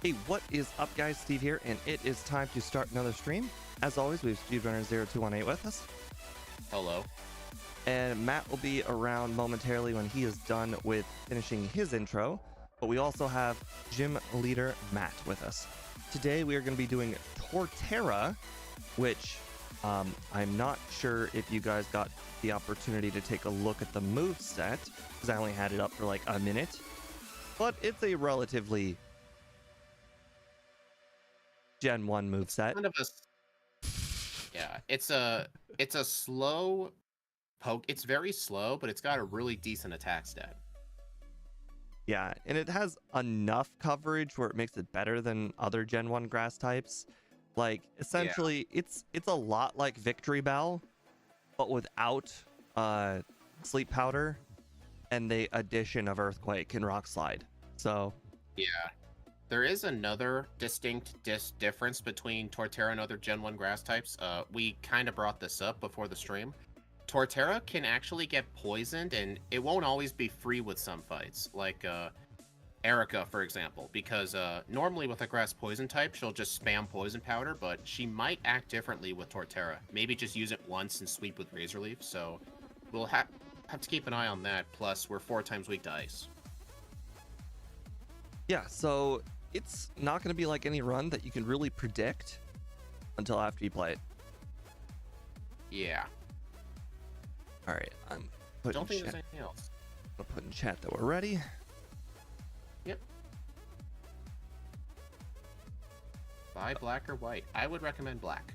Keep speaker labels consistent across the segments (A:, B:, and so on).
A: Hey, what is up, guys? Steve here, and it is time to start another stream. As always, we have Speedrunner0218 with us,
B: Hello.
A: and Matt will be around momentarily when he is done with finishing his intro. But we also have gym leader Matt with us. Today, we are going to be doing Torterra, which I'm not sure if you guys got the opportunity to take a look at the moveset, because I only had it up for like a minute. But it's a relatively Gen 1 moveset.
B: Kind of a yeah. It's a slow poke. It's very slow, but it's got a really decent attack stat.
A: Yeah, and it has enough coverage where it makes it better than other Gen 1 grass types. Like, essentially, it's a lot like Victory Bell, but without Sleep Powder and the addition of Earthquake and Rock Slide. So,
B: Yeah. There is another distinct difference between Torterra and other Gen 1 grass types. We kind of brought this up before the stream. Torterra can actually get poisoned, and it won't always be free with some fights. Like Erica, for example, because normally with a grass poison type, she'll just spam poison powder, but she might act differently with Torterra. Maybe just use it once and sweep with Razor Leaf, so we'll have to keep an eye on that. Plus, we're 4 times weak to ice.
A: yeah, so it's not going to be like any run that you can really predict until after you play it.
B: Yeah.
A: All right, I'm putting
B: Don't think
A: chat,
B: there's anything else.
A: I'll put in chat that we're ready.
B: Yep. Buy black or white. I would recommend black.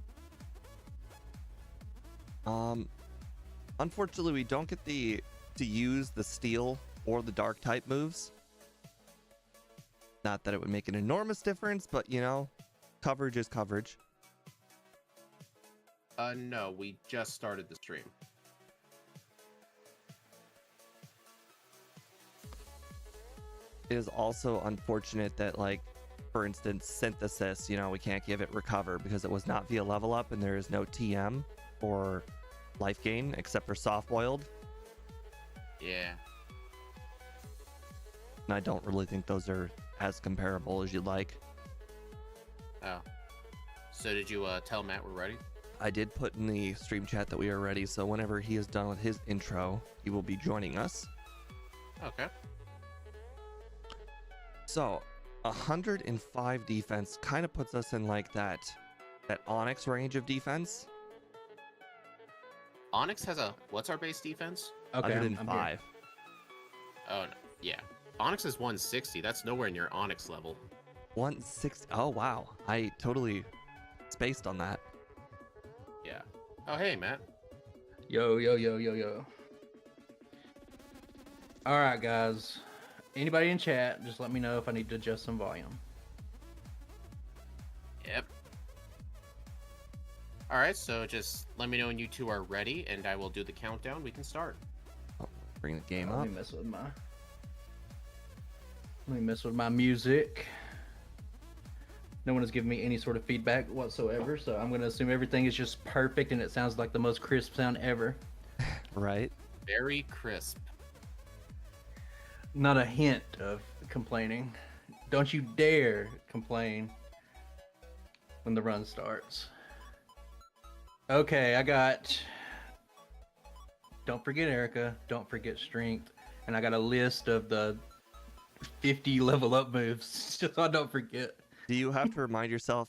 A: Unfortunately, we don't get to use the steel or the dark type moves. Not that it would make an enormous difference, but you know, coverage is coverage.
B: No, we just started the stream.
A: It is also unfortunate that, like, for instance, synthesis, you know, we can't give it recover because it was not via level up and there is no TM or life gain except for soft boiled.
B: Yeah.
A: And I don't really think those are as comparable as you'd like.
B: Oh. So did you tell Matt we're ready?
A: I did put in the stream chat that we are ready, so whenever he is done with his intro, he will be joining us.
B: Okay.
A: So, 105 defense kind of puts us in like that Onyx range of defense.
B: Onyx has a... What's our base defense?
C: Okay, I'm here.
A: 105.
B: Oh, no. Yeah. Onyx is 160. That's nowhere near Onyx level.
A: 160. Oh, wow. I totally spaced on that.
B: Yeah. Oh, hey, Matt.
C: Yo. All right, guys. Anybody in chat, just let me know if I need to adjust some volume.
B: Yep. Alright, so just let me know when you two are ready, and I will do the countdown. We can start.
A: Oh, bring the game
C: Let
A: up.
C: me mess with my music. No one has given me any sort of feedback whatsoever, so I'm going to assume everything is just perfect and it sounds like the most crisp sound ever.
A: Right?
B: Very crisp.
C: Not a hint of complaining. Don't you dare complain when the run starts. Okay, I got... Don't forget Erica, don't forget Strength, and I got a list of the 50 level up moves, just so I don't forget.
A: Do you have to remind yourself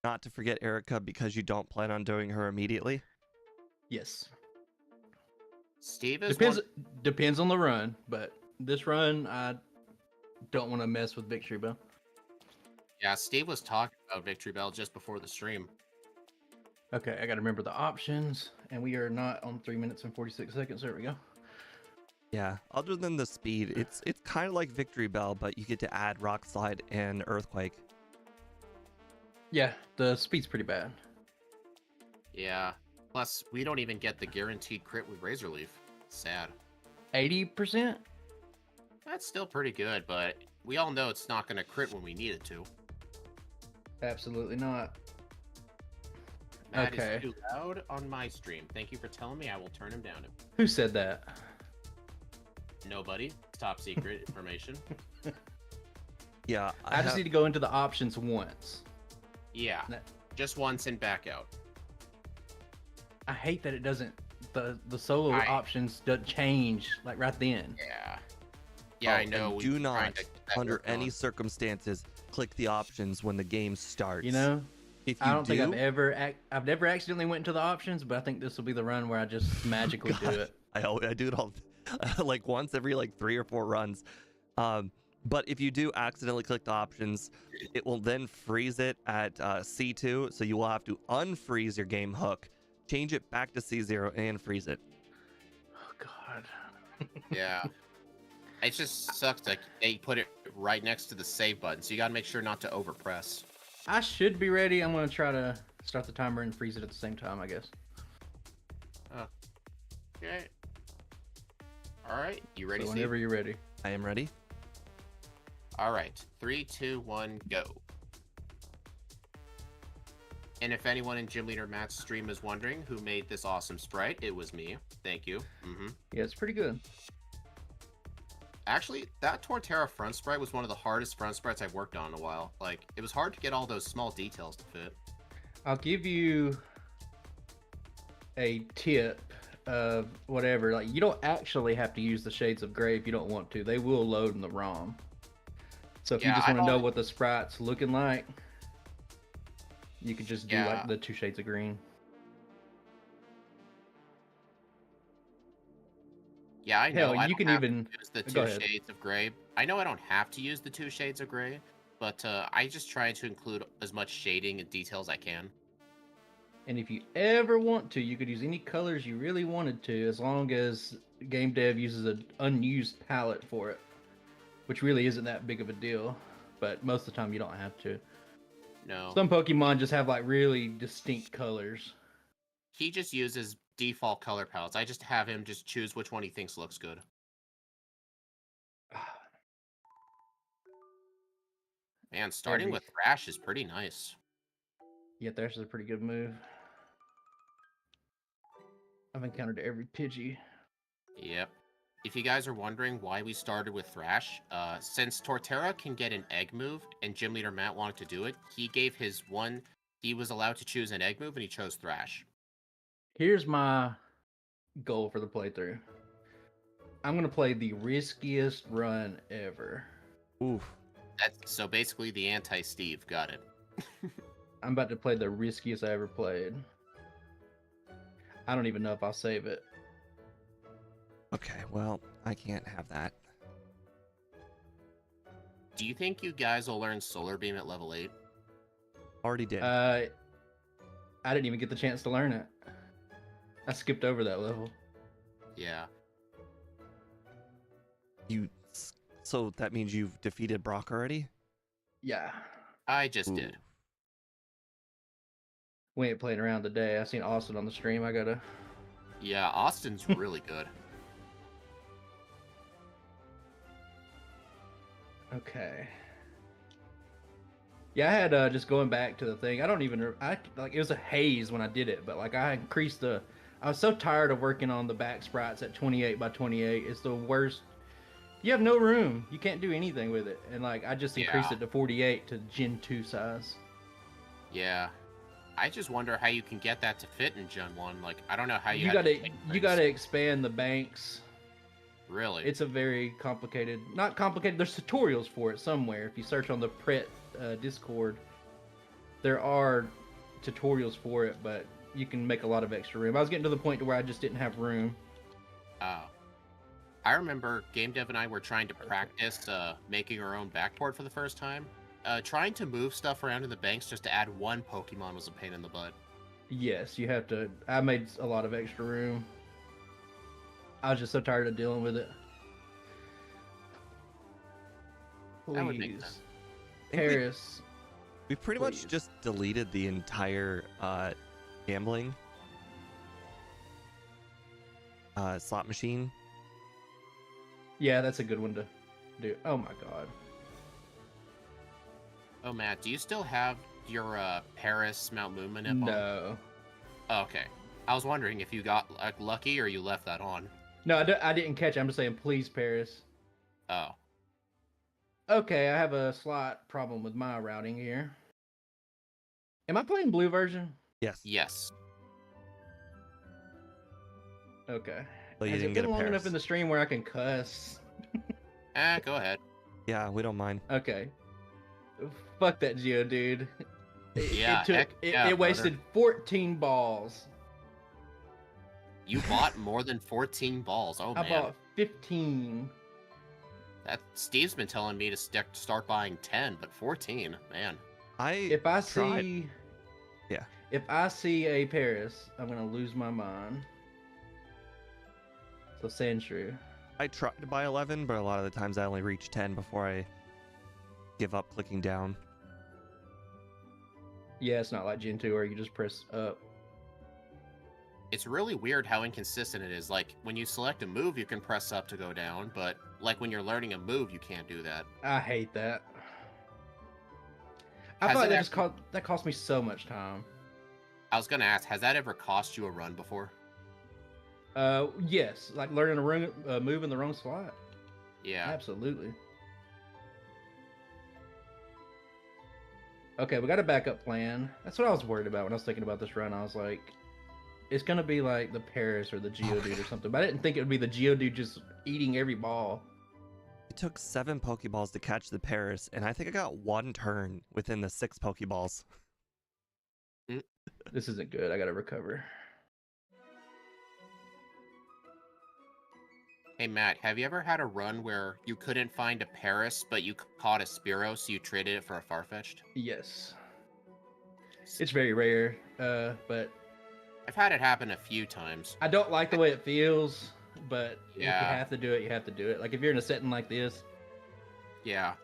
A: not to forget Erica because you don't plan on doing her immediately?
C: Yes.
B: Steve is
C: Depends on the run, but this run, I don't want to mess with Victory Bell.
B: Yeah, Steve was talking about Victory Bell just before the stream.
C: Okay, I got to remember the options, and we are not on 3 minutes and 46 seconds. There we go.
A: Yeah, other than the speed, it's kind of like Victory Bell, but you get to add Rock Slide and Earthquake.
C: Yeah, the speed's pretty bad.
B: Yeah. Plus, we don't even get the guaranteed crit with Razor Leaf. Sad.
C: 80%?
B: That's still pretty good, but we all know it's not going to crit when we need it to.
C: Absolutely not.
B: That
C: Okay.
B: is too loud on my stream. Thank you for telling me. I will turn him down.
C: Who said that?
B: Nobody. Top secret information.
A: Yeah,
C: I just need to go into the options once.
B: Yeah,
C: That-
B: just once and back out.
C: I hate that it doesn't. The solo
B: I-
C: options don't change like right then.
B: Yeah. Yeah, I know.
A: And
B: we've
A: do
B: been trying
A: not,
B: to get that
A: under
B: worked
A: any
B: on.
A: circumstances, click the options when the game starts.
C: You know,
A: if you
C: I don't think I've
A: do,
C: I've never accidentally went into the options, but I think this will be the run where I just magically do
A: God,
C: it.
A: I do it all like once every like 3 or 4 runs. But if you do accidentally click the options, it will then freeze it at C2, so you will have to unfreeze your game hook, change it back to C0, and freeze it.
C: Oh God.
B: Yeah. It just sucks like they put it right next to the save button, so you gotta make sure not to overpress.
C: I should be ready. I'm gonna try to start the timer and freeze it at the same time, I guess.
B: Okay. Alright, you ready,
C: So
B: Steve?
C: whenever you're ready.
A: I am ready.
B: Alright, 3, 2, 1, go. And if anyone in Gym Leader Matt's stream is wondering who made this awesome sprite, it was me. Thank you.
C: Yeah, it's pretty good.
B: Actually, that Torterra front sprite was one of the hardest front sprites I've worked on in a while. Like, it was hard to get all those small details to fit.
C: I'll give you a tip of whatever. Like, you don't actually have to use the shades of gray if you don't want to. They will load in the ROM. So if you
B: Yeah,
C: just
B: I
C: want to know
B: don't-
C: what the sprite's looking like, you could just do
B: Yeah.
C: like the 2 shades of green.
B: Yeah, I know.
C: Hell,
B: I
C: you
B: don't
C: can
B: have
C: even
B: to use the
C: go
B: 2
C: ahead.
B: shades of gray. I know I don't have to use the 2 shades of gray, but I just try to include as much shading and detail as I can.
C: And if you ever want to, you could use any colors you really wanted to, as long as game dev uses an unused palette for it, which really isn't that big of a deal. But most of the time, you don't have to.
B: No.
C: Some Pokemon just have like really distinct colors.
B: He just uses default color palettes. I just have him just choose which one he thinks looks good. Man, starting
C: Every-
B: with Thrash is pretty nice.
C: Yeah, Thrash is a pretty good move. I've encountered every Pidgey.
B: Yep. If you guys are wondering why we started with Thrash, since Torterra can get an egg move and Gym Leader Matt wanted to do it, he gave his one, he was allowed to choose an egg move and he chose Thrash.
C: Here's my goal for the playthrough. I'm gonna play the riskiest run ever.
A: Oof.
B: That's so basically the anti-Steve, got it.
C: I'm about to play the riskiest I ever played. I don't even know if I'll save it.
A: Okay, well, I can't have that.
B: Do you think you guys will learn Solar Beam at level 8?
A: Already did.
C: I didn't even get the chance to learn it. I skipped over that level.
B: Yeah.
A: So that means you've defeated Brock already?
C: Yeah.
B: I just
A: Ooh.
B: did.
C: We ain't playing around today. I seen Austin on the stream. I gotta.
B: Yeah, Austin's really good.
C: Okay. Yeah, I had just going back to the thing. I don't even. I like it was a haze when I did it, but like I increased the. I was so tired of working on the back sprites at 28 by 28. It's the worst. You have no room. You can't do anything with it, and like I just increased
B: Yeah.
C: it to 48 to Gen 2 size.
B: Yeah. I just wonder how you can get that to fit in Gen 1. Like, I don't know how you
C: You
B: had to
C: gotta
B: change
C: you
B: things.
C: gotta expand the banks.
B: Really?
C: It's a very complicated, not complicated. There's tutorials for it somewhere. If you search on the Pret Discord, there are tutorials for it, but you can make a lot of extra room. I was getting to the point to where I just didn't have room.
B: Oh. I remember Game Dev and I were trying to practice making our own backport for the first time. Trying to move stuff around in the banks just to add one Pokemon was a pain in the butt.
C: Yes, you have to. I made a lot of extra room. I was just so tired of dealing with it.
B: That would make
C: Please,
B: sense.
A: I think
C: Paris.
A: we pretty
C: please.
A: much just deleted the entire gambling slot machine.
C: Yeah, that's a good one to do. Oh my god.
B: Oh, Matt, do you still have your Paris Mount Moon manip on?
C: No.
B: Oh, okay. I was wondering if you got like lucky or you left that on.
C: No, I didn't catch it. I'm just saying, please, Paris.
B: Oh.
C: Okay, I have a slight problem with my routing here. Am I playing blue version?
A: Yes.
B: Yes.
A: So
C: Okay.
A: Oh, you
C: Has
A: didn't
C: it
A: get
C: been
A: a
C: long enough
A: Paris.
C: in the stream where I can cuss?
B: Go ahead.
A: Yeah, we don't mind.
C: Okay. Fuck that Geodude.
B: Yeah, heck yeah,
C: It wasted 14 balls.
B: You bought more than 14 balls. Oh
C: I
B: man.
C: bought 15.
B: Steve's been telling me to start buying 10, but 14, man.
C: If I
A: tried.
C: see,
A: Yeah.
C: If I see a Paris, I'm gonna lose my mind. So Sandshrew.
A: I tried to buy 11, but a lot of the times I only reach 10 before I give up clicking down.
C: Yeah, it's not like Gen 2 where you just press up.
B: It's really weird how inconsistent it is. Like, when you select a move, you can press up to go down, but like when you're learning a move, you can't do that.
C: I hate that. I
B: Has
C: feel like
B: it
C: that just that cost me so much time.
B: I was gonna ask, has that ever cost you a run before?
C: Yes, like learning a move in the wrong slot.
B: Yeah.
C: Absolutely. Okay, we got a backup plan. That's what I was worried about when I was thinking about this run. I was like, it's gonna be like the Paris or the Geodude or something. But I didn't think it would be the Geodude just eating every ball.
A: It took 7 Pokeballs to catch the Paris, and I think I got 1 turn within the 6 Pokeballs.
C: This isn't good. I gotta recover.
B: Hey Matt, have you ever had a run where you couldn't find a Paris, but you caught a Spearow, so you traded it for a Farfetch'd?
C: Yes. It's very rare, but
B: I've had it happen a few times.
C: I don't like the way it feels. But if you
B: Yeah.
C: have to do it, you have to do it. Like if you're in a setting like this.
B: Yeah.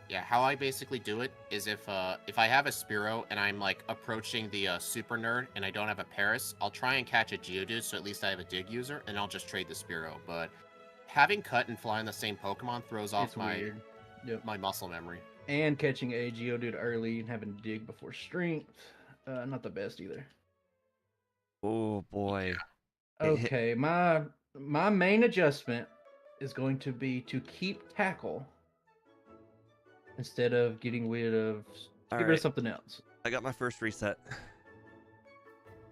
B: Yeah, how I basically do it is if I have a Spearow and I'm like approaching the Super Nerd and I don't have a Paris, I'll try and catch a Geodude so at least I have a Dig user and I'll just trade the Spearow. But having Cut and Fly on the same Pokemon throws off
C: It's weird. Yep.
B: my muscle memory.
C: And catching a Geodude early and having to dig before strength. Not the best either.
A: Oh boy.
C: Okay, my main adjustment is going to be to keep tackle instead of getting rid of
A: All
C: get rid
A: right.
C: of something else.
A: I got my first reset.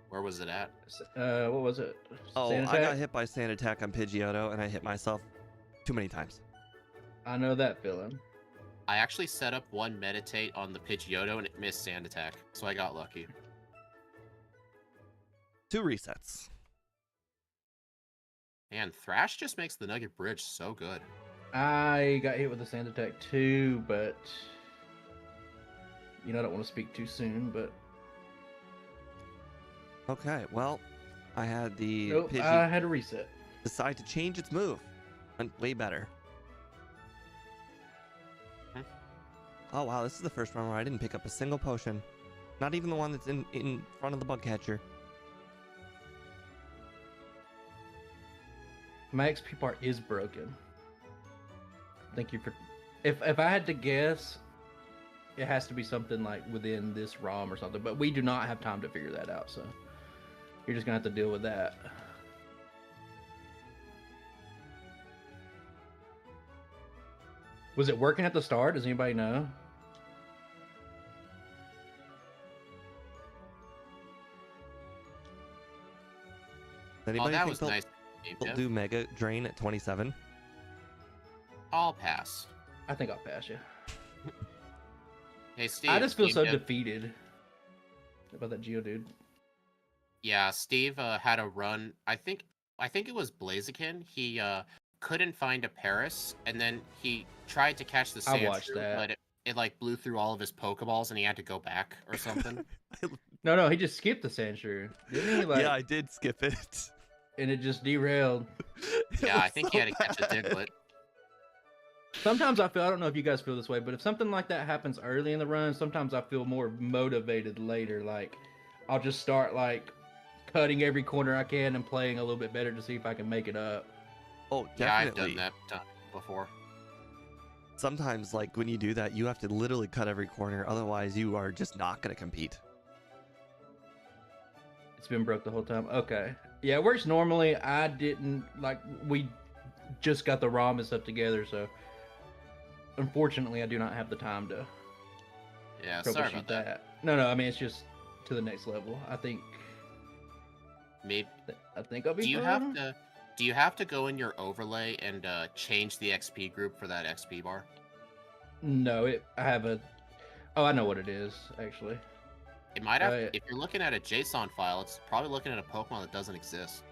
B: Where was it at?
C: What was it?
A: Oh,
C: Sand
A: I got
C: attack?
A: hit by Sand Attack on Pidgeotto, and I hit myself too many times.
C: I know that feeling.
B: I actually set up one Meditate on the Pidgeotto and it missed Sand Attack, so I got lucky.
A: 2 resets.
B: Man, Thrash just makes the Nugget Bridge so good.
C: I got hit with a sand attack too, but I don't want to speak too soon, but
A: Okay, well, I had the
C: nope,
A: Pidgey
C: I had a reset.
A: decide to change its move. Went way better. Oh wow, this is the first run where I didn't pick up a single potion. Not even the one that's in front of the bug catcher.
C: My XP part is broken. Thank you for. If I had to guess, it has to be something like within this ROM or something. But we do not have time to figure that out, so you're just gonna have to deal with that. Was it working at the start? Does anybody know?
A: Does
B: Oh,
A: anybody
B: that
A: think
B: was
A: they'll,
B: nice.
A: they'll do Mega Drain at 27?
B: I'll pass.
C: I think I'll pass you.
B: Hey, Steve.
C: I just feel
B: Steve
C: so
B: did-
C: defeated about that Geodude.
B: Yeah, Steve had a run. I think it was Blaziken. He couldn't find a Paris, and then he tried to catch the
C: I watched
B: Sandshrew,
C: that.
B: but it like blew through all of his Pokeballs, and he had to go back or something.
C: No, he just skipped the Sandshrew, didn't he? Like,
A: Yeah, I did skip it.
C: and it just derailed.
B: Yeah, I think he had to catch a Diglett.
C: Sometimes I don't know if you guys feel this way, but if something like that happens early in the run, sometimes I feel more motivated later. Like, I'll just start like cutting every corner I can and playing a little bit better to see if I can make it up.
A: Oh,
B: Yeah, I've
A: definitely.
B: done that before.
A: Sometimes, like, when you do that, you have to literally cut every corner. Otherwise, you are just not going to compete.
C: It's been broke the whole time. Okay. Yeah, it works normally. I didn't, like, we just got the ROM and stuff together, so unfortunately, I do not have the time to
B: Yeah, sorry
C: troubleshoot
B: about that.
C: that. No, I mean it's just to the next level. I think
B: Maybe
C: I'll be fine.
B: do you have to go in your overlay and change the XP group for that XP bar?
C: No, I have a. Oh, I know what it is actually.
B: It might have. If you're looking at a JSON file, it's probably looking at a Pokemon that doesn't exist.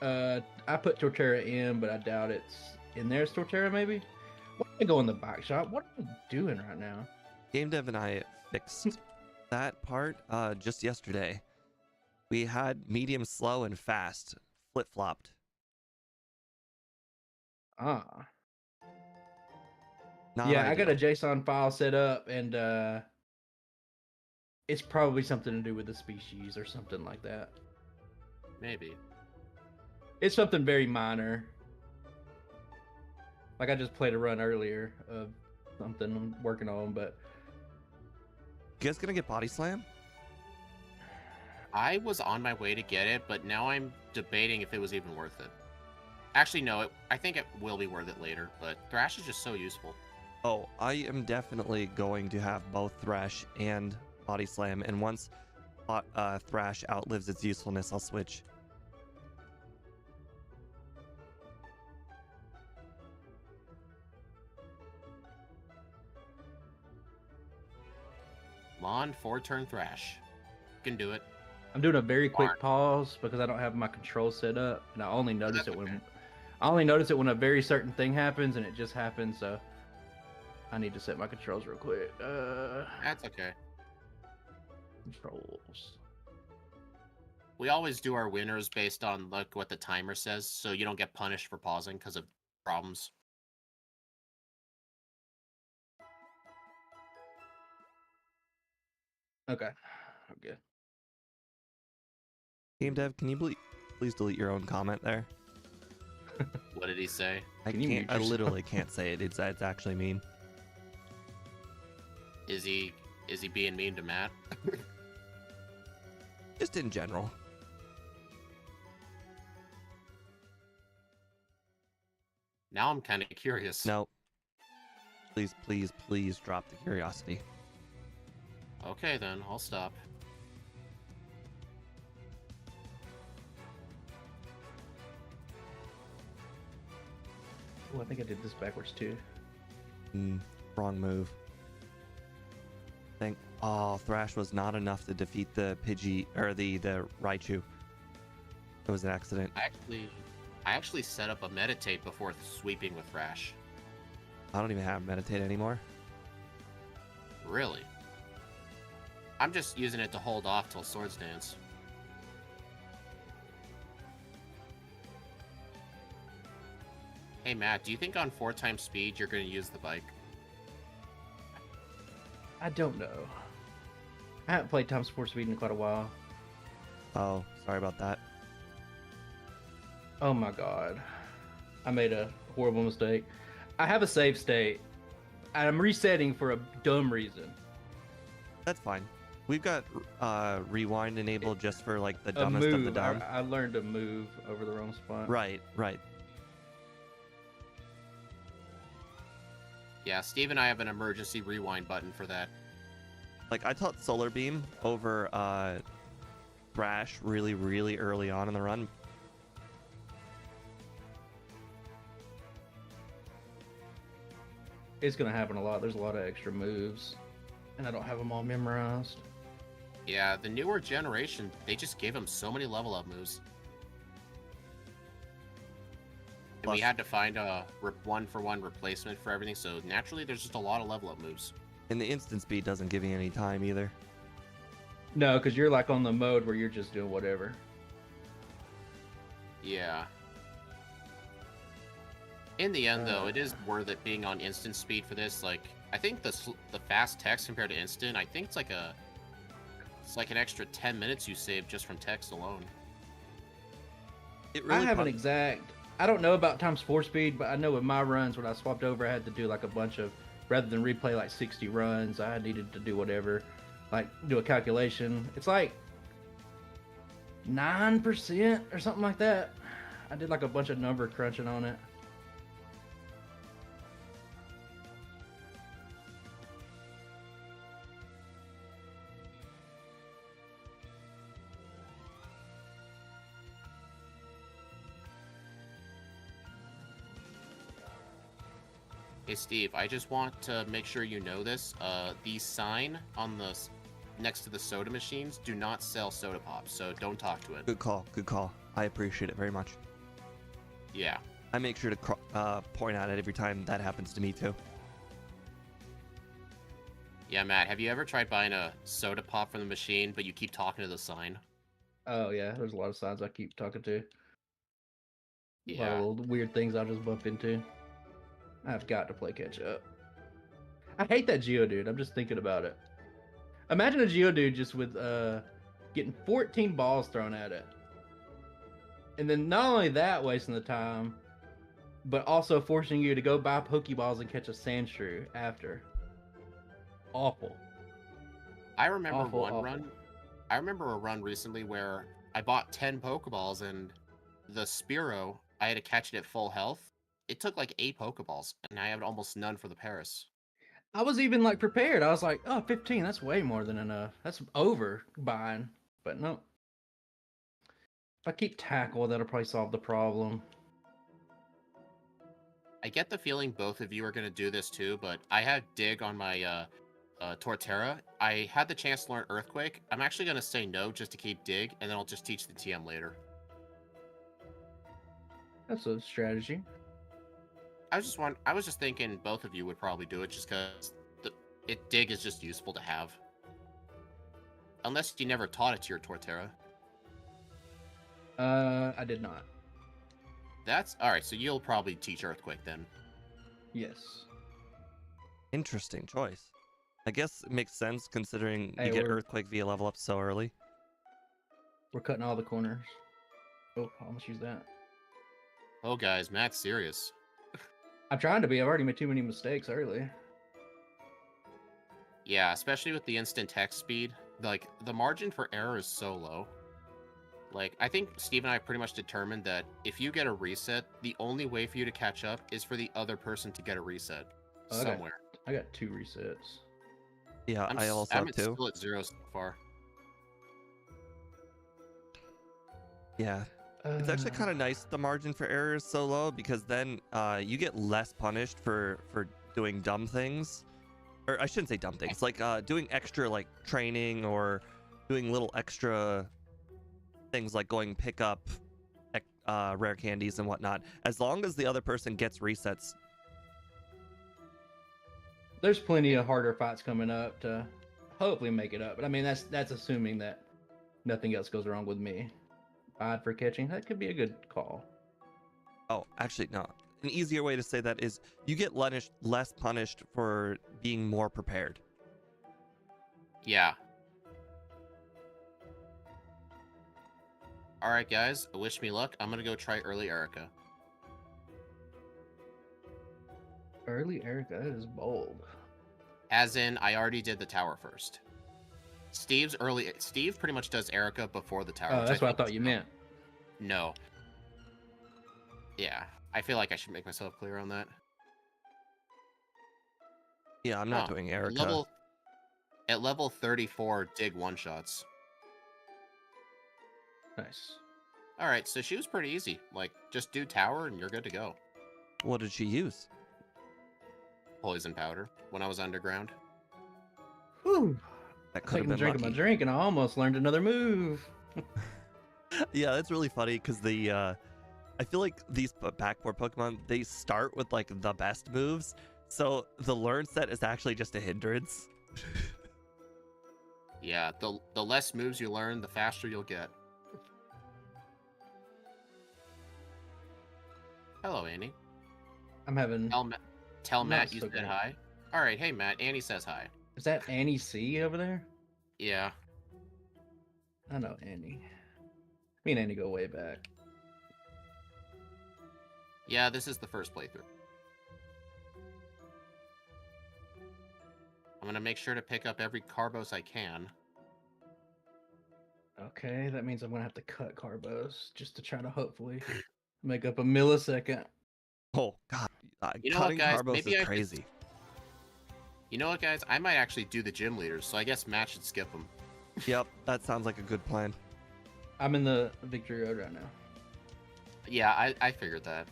C: I put Torterra in, but I doubt it's in there. It's Torterra maybe. Why don't I go in the box shop? What am I doing right now?
A: Game Dev and I fixed that part just yesterday. We had medium, slow, and fast flip-flopped.
C: Ah.
A: Not
C: Yeah, I got a
A: ideal.
C: JSON file set up, and it's probably something to do with the species or something like that.
B: Maybe.
C: It's something very minor. Like I just played a run earlier of something I'm working on, but
A: You guys gonna get body slam?
B: I was on my way to get it, but now I'm debating if it was even worth it. Actually, no. I think it will be worth it later, but Thrash is just so useful.
A: Oh, I am definitely going to have both Thrash and Body Slam, and once Thrash outlives its usefulness, I'll switch.
B: Mon 4-turn Thrash. You can do it.
C: I'm doing a very quick
B: Smart.
C: pause because I don't have my control set up, and I only notice
B: That's
C: it when
B: okay.
C: I only notice it when a very certain thing happens, and it just happens. So I need to set my controls real quick.
B: That's okay.
C: Controls.
B: We always do our winners based on like what the timer says, so you don't get punished for pausing because of problems.
C: Okay. Okay.
A: Game Dev, can you please delete your own comment there?
B: What did he say?
A: I
C: Can you
A: can't.
C: mute
A: I
C: yourself?
A: literally can't say it. It's actually mean.
B: Is he being mean to Matt?
A: Just in general.
B: Now I'm kind of curious.
A: No. Please, please, please drop the curiosity.
B: Okay, then I'll stop.
C: Oh, I think I did this backwards too.
A: Wrong move. Oh, Thrash was not enough to defeat the Pidgey or the Raichu. It was an accident.
B: I actually set up a meditate before sweeping with Thrash.
A: I don't even have meditate anymore.
B: Really? I'm just using it to hold off till Swords Dance. Hey Matt, do you think on 4 times speed you're going to use the bike?
C: I don't know. I haven't played Times 4 Speed in quite a while.
A: Oh, sorry about that.
C: Oh my god. I made a horrible mistake. I have a save state. I'm resetting for a dumb reason.
A: That's fine. We've got rewind enabled just for like the
C: A
A: dumbest of the
C: move.
A: dumb.
C: I learned to move over the wrong spot.
A: Right, right.
B: Yeah, Steve and I have an emergency rewind button for that.
A: Like I taught Solar Beam over Thrash really, really early on in the run.
C: It's gonna happen a lot. There's a lot of extra moves, and I don't have them all memorized.
B: Yeah, the newer generation, they just gave him so many level up moves. And we
A: Plus-
B: had to find a one-for-one replacement for everything, so naturally there's just a lot of level up moves.
A: And the instant speed doesn't give you any time either.
C: No, because you're like on the mode where you're just doing whatever.
B: Yeah. In the end, though, it is worth it being on instant speed for this. Like, I think the fast text compared to instant, I think it's like an extra 10 minutes you save just from text alone.
A: It
C: I
A: really
C: have an exact. I don't know about Times 4 Speed, but I know with my runs when I swapped over, I had to do like a bunch of, rather than replay like 60 runs, I needed to do whatever, like do a calculation. It's like 9% or something like that. I did like a bunch of number crunching on it.
B: Hey Steve, I just want to make sure you know this. The sign on the next to the soda machines do not sell soda pops, so don't talk to it.
A: Good call. Good call. I appreciate it very much.
B: Yeah.
A: I make sure to point out it every time that happens to me too.
B: Yeah, Matt, have you ever tried buying a soda pop from the machine, but you keep talking to the sign?
C: Oh yeah, there's a lot of signs I keep talking to. A lot
B: Yeah.
C: of little weird things I'll just bump into. I've got to play catch up. I hate that Geodude. I'm just thinking about it. Imagine a Geodude just with getting 14 balls thrown at it. And then not only that wasting the time, but also forcing you to go buy Pokeballs and catch a Sandshrew after. Awful.
B: I remember
C: Awful.
B: run. I remember a run recently where I bought 10 Pokeballs and the Spearow, I had to catch it at full health. It took like 8 Pokeballs, and I had almost none for the Paris.
C: I was even like prepared. I was like, oh, 15, that's way more than enough. That's over buying. But no. If I keep tackle, that'll probably solve the problem.
B: I get the feeling both of you are going to do this too, but I have Dig on my Torterra. I had the chance to learn Earthquake. I'm actually going to say no just to keep Dig, and then I'll just teach the TM later.
C: That's a strategy.
B: I was just thinking both of you would probably do it just because Dig is just useful to have. Unless you never taught it to your Torterra.
C: I did not.
B: That's alright, so you'll probably teach Earthquake then.
C: Yes.
A: Interesting choice. I guess it makes sense considering
C: Hey,
A: you get
C: we're-
A: Earthquake via level up so early.
C: We're cutting all the corners. Oh, I almost used that.
B: Oh guys, Matt's serious.
C: I'm trying to be. I've already made too many mistakes early.
B: Yeah, especially with the instant text speed. Like, the margin for error is so low. Like, I think Steve and I pretty much determined that if you get a reset, the only way for you to catch up is for the other person to get a reset
C: Oh, okay.
B: somewhere.
C: I got 2 resets.
A: Yeah, I also
B: I'm
A: have two.
B: still at 0 so far.
A: Yeah. It's actually kind of nice the margin for error is so low because then you get less punished for doing dumb things. Or I shouldn't say dumb things, like doing extra like training or doing little extra things like going pick up rare candies and whatnot. As long as the other person gets resets.
C: There's plenty of harder fights coming up to hopefully make it up. But I mean, that's assuming that nothing else goes wrong with me. Odd for catching. That could be a good call.
A: Oh, actually, no. An easier way to say that is you get less punished for being more prepared.
B: Yeah. Alright guys, wish me luck. I'm gonna go try early Erica.
C: Early Erica, that is bold.
B: As in, I already did the tower first. Steve pretty much does Erica before the tower.
C: Oh,
B: which
C: that's what I
B: think
C: thought
B: is
C: you
B: no.
C: meant.
B: No. Yeah, I feel like I should make myself clear on that.
A: Yeah, I'm not
B: Oh,
A: doing Erica.
B: At level 34, Dig one-shots.
C: Nice.
B: Alright, so she was pretty easy. Like, just do tower and you're good to go.
A: What did she use?
B: Poison powder when I was underground.
C: Whew.
A: That could have
C: Taking a
A: been
C: drink of my
A: lucky.
C: drink, and I almost learned another move.
A: Yeah, that's really funny because I feel like these backboard Pokemon, they start with like the best moves, so the learn set is actually just a hindrance.
B: Yeah, the less moves you learn, the faster you'll get. Hello, Annie.
C: I'm having.
B: Tell
C: Not
B: Matt you
C: so
B: said
C: great.
B: hi. Alright, hey Matt, Annie says hi.
C: Is that Annie C over there?
B: Yeah.
C: I know Annie. Me and Annie go way back.
B: Yeah, this is the first playthrough. I'm gonna make sure to pick up every Carbos I can.
C: Okay, that means I'm gonna have to cut Carbos just to try to hopefully make up a millisecond.
A: Oh God,
B: You know what,
A: cutting
B: guys?
A: Carbos
B: Maybe
A: is
B: I should-
A: crazy.
B: You know what, guys? I might actually do the gym leaders, so I guess Matt should skip them.
A: Yep, that sounds like a good plan.
C: I'm in the victory road right now.
B: Yeah, I figured that.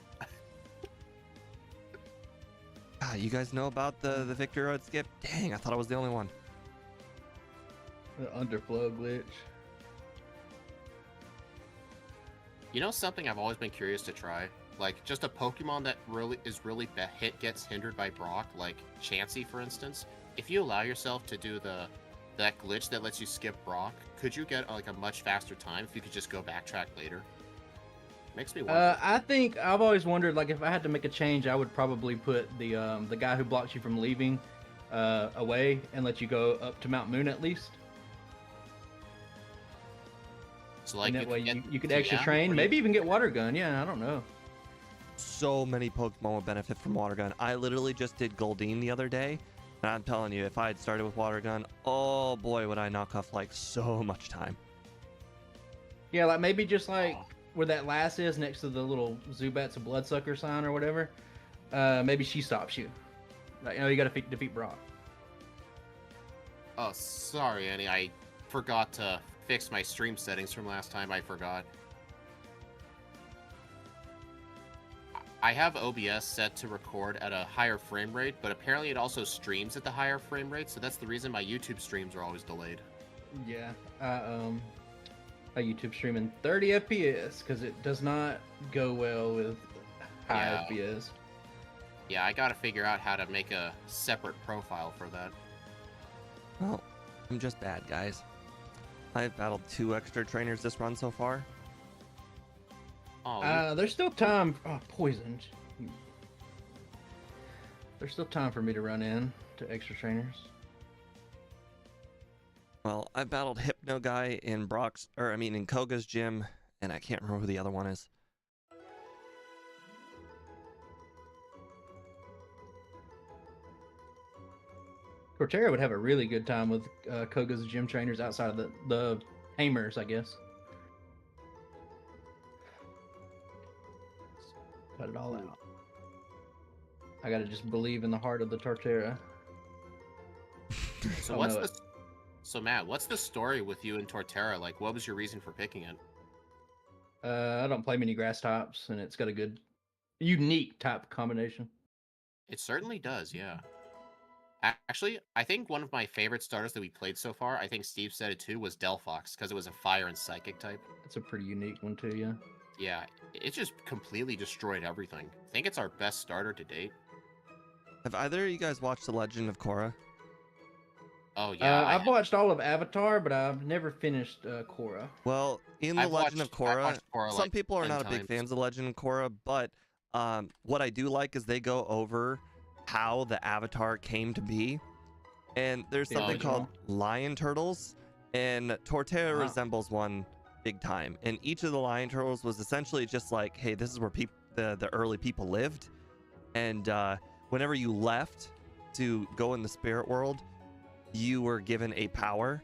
A: Ah, you guys know about the victory road skip? Dang, I thought I was the only one.
C: The underflow glitch.
B: You know something I've always been curious to try? Like, just a Pokemon that really gets hindered by Brock, like Chansey, for instance. If you allow yourself to do that glitch that lets you skip Brock, could you get like a much faster time if you could just go backtrack later? Makes me wonder.
C: I think I've always wondered, like, if I had to make a change, I would probably put the guy who blocks you from leaving away and let you go up to Mount Moon at least.
B: So like
C: and that way you could
B: TM,
C: extra train, maybe even get water gun. Yeah, I don't know.
A: So many Pokemon would benefit from water gun. I literally just did Goldeen the other day, and I'm telling you, if I had started with water gun, oh boy, would I knock off like so much time.
C: Yeah, like maybe just like where that lass is next to the little Zubat's a bloodsucker sign or whatever. Maybe she stops you. Like, you got to defeat Brock.
B: Oh, sorry, Annie. I forgot to fix my stream settings from last time. I forgot. I have OBS set to record at a higher frame rate, but apparently it also streams at the higher frame rate, so that's the reason my YouTube streams are always delayed.
C: Yeah, I YouTube stream in 30 FPS because it does not go well with high FPS.
B: Yeah, I gotta figure out how to make a separate profile for that.
A: Well, I'm just bad, guys. I've battled 2 extra trainers this run so far.
B: Oh,
C: there's still time. Oh, poisoned. There's still time for me to run in to extra trainers.
A: Well, I battled Hypno Guy in in Koga's gym, and I can't remember who the other one is.
C: Torterra would have a really good time with Koga's gym trainers outside of the Hamers, I guess. Cut it all out. I gotta just believe in the heart of the Torterra.
B: so So Matt, what's the story with you and Torterra? Like, what was your reason for picking it?
C: I don't play many grass types, and it's got a good, unique type combination.
B: It certainly does, yeah. Actually, I think one of my favorite starters that we played so far, I think Steve said it too, was Delphox, because it was a fire and psychic type.
C: It's a pretty unique one too, yeah.
B: Yeah, it just completely destroyed everything. I think it's our best starter to date.
A: Have either of you guys watched The Legend of Korra?
B: Oh, yeah.
C: I've watched all of Avatar, but I've never finished Korra.
A: Well, in The Legend of Korra, some
B: like
A: people are
B: 10
A: not a big
B: times.
A: fans of Legend of Korra, but what I do like is they go over how the Avatar came to be. And there's something called lion turtles, and Torterra resembles one big time. And each of the lion turtles was essentially just like, hey, this is where the early people lived. And whenever you left to go in the spirit world, you were given a power.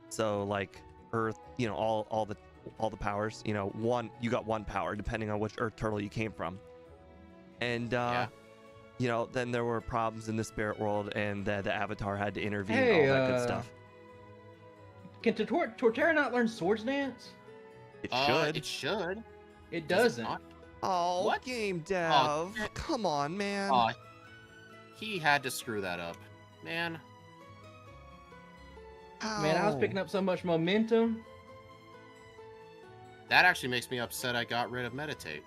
A: So like Earth, all the powers, you got one power depending on which Earth turtle you came from. And then there were problems in the spirit world, and the Avatar had to intervene, all that good stuff.
C: Can Torterra not learn Swords Dance?
A: It should.
B: It should.
C: It doesn't.
A: Oh,
B: What?
A: Game Dev.
B: Oh,
A: Come on, man.
B: Oh, he had to screw that up. Man.
C: Man, I was picking up so much momentum.
B: That actually makes me upset I got rid of Meditate.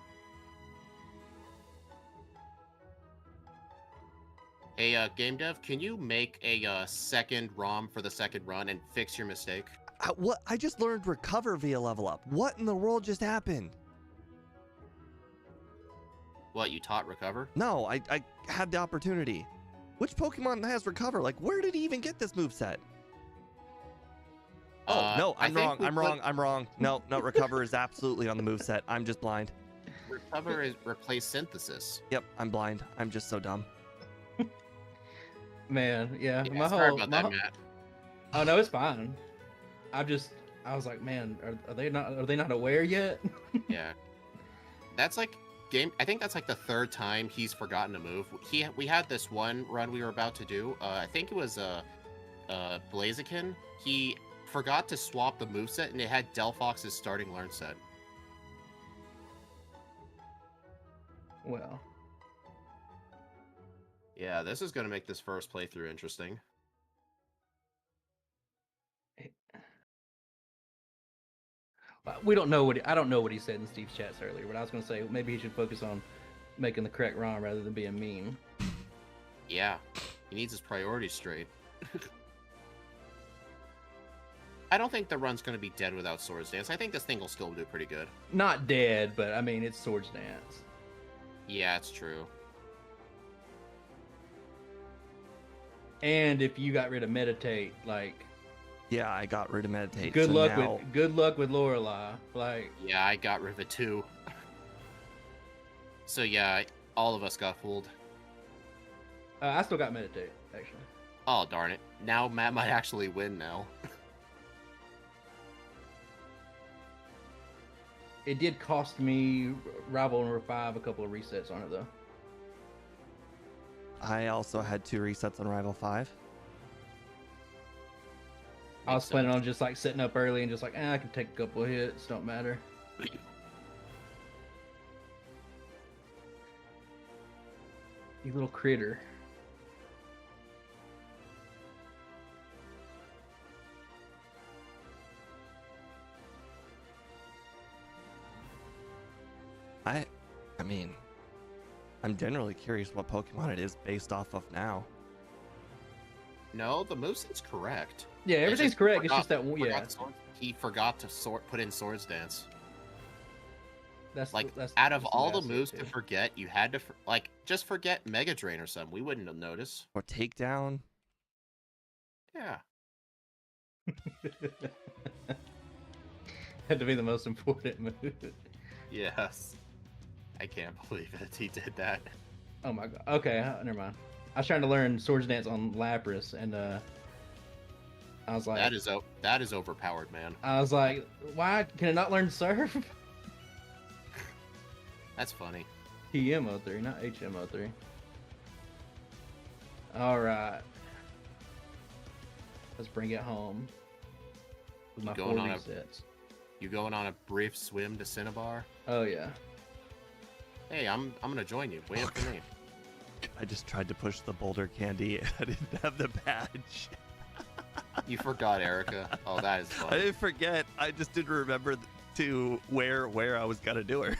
B: Hey, Game Dev, can you make a second ROM for the second run and fix your mistake?
A: What? I just learned Recover via level up. What in the world just happened?
B: What, you taught Recover?
A: No, I had the opportunity. Which Pokemon has Recover? Like, where did he even get this moveset? Oh, no, I'm wrong. No, Recover is absolutely on the moveset. I'm just blind.
B: Recover is replace Synthesis.
A: Yep, I'm blind. I'm just so dumb.
C: Man, yeah.
B: Sorry about that, Matt.
C: Oh no, it's fine. I was like, man, are they not aware yet?
B: Yeah. That's like I think that's like the third time he's forgotten a move. We had this one run we were about to do. I think it was Blaziken. He forgot to swap the moveset, and it had Delphox's starting learn set.
C: Well.
B: Yeah, this is going to make this first playthrough interesting.
C: We don't know I don't know what he said in Steve's chats earlier, but I was gonna say maybe he should focus on making the correct ROM rather than being mean.
B: Yeah, he needs his priorities straight. I don't think the run's going to be dead without Swords Dance. I think this thing will still do pretty good.
C: Not dead, but I mean it's Swords Dance.
B: Yeah, it's true.
C: And if you got rid of Meditate, like
A: Yeah, I got rid of meditate.
C: good
A: so
C: luck
A: now...
C: with Lorelei. Like
B: Yeah, I got Rivet too. So yeah, all of us got fooled.
C: I still got Meditate actually.
B: Oh, darn it. Now Matt might actually win now.
C: It did cost me Rival number 5 a couple of resets on it though.
A: I also had 2 resets on Rival 5.
C: I was
B: Makes
C: planning
B: sense.
C: on just like sitting up early and just like, I can take a couple of hits, don't matter. You little critter.
A: I mean, I'm generally curious what Pokemon it is based off of now.
B: No, the moveset's correct.
C: Yeah,
B: It's
C: everything's
B: just
C: correct. It's
B: forgot-
C: just that one. Yeah,
B: He forgot to put in Swords Dance.
C: that's
B: Like,
C: that's
B: out of
C: that's
B: all the
C: what I said,
B: moves
C: too.
B: to forget, you had to, like, just forget Mega Drain or something. We wouldn't have noticed.
A: Or Takedown.
B: Yeah.
C: Had to be the most important move.
B: Yes. I can't believe it. He did that.
C: Oh my god. Okay, never mind. I was trying to learn Swords Dance on Lapras, and I was like,
B: That is overpowered, man.
C: I was like, why can it not learn Surf?
B: That's funny.
C: TMO3, not HMO3. All right. Let's bring it home. With my 4
B: going on a-
C: resets.
B: You going on a brief swim to Cinnabar?
C: Oh yeah.
B: Hey, I'm gonna join you. Wait up for me.
A: I just tried to push the boulder candy and I didn't have the badge.
B: You forgot Erica. Oh, that is
A: I
B: funny.
A: didn't forget. I just didn't remember to where I was gonna do her.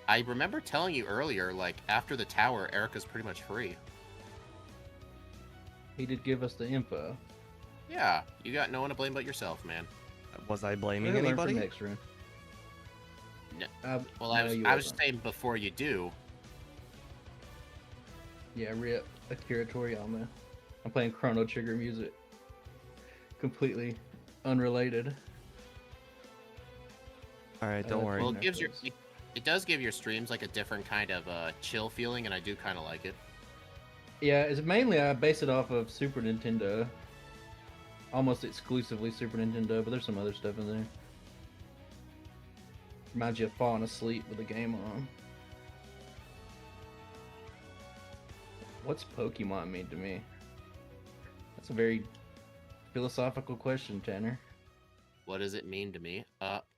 B: I remember telling you earlier, like, after the tower, Erica's pretty much free.
C: He did give us the info.
B: Yeah, you got no one to blame but yourself, man.
A: Was I blaming
C: We'll learn for
A: anybody?
C: next room.
B: No.
C: No,
B: I was
C: you
B: just
C: wasn't.
B: saying before you do.
C: Yeah, rip Akira Toriyama. I'm playing Chrono Trigger music. Completely unrelated.
A: All right, don't worry.
B: Well,
C: Netflix.
B: it gives it does give your streams like a different kind of chill feeling, and I do kind of like it.
C: Yeah, it's mainly I base it off of Super Nintendo. Almost exclusively Super Nintendo, but there's some other stuff in there. Reminds you of falling asleep with the game on. What's Pokemon mean to me? That's a very philosophical question, Tanner.
B: What does it mean to me?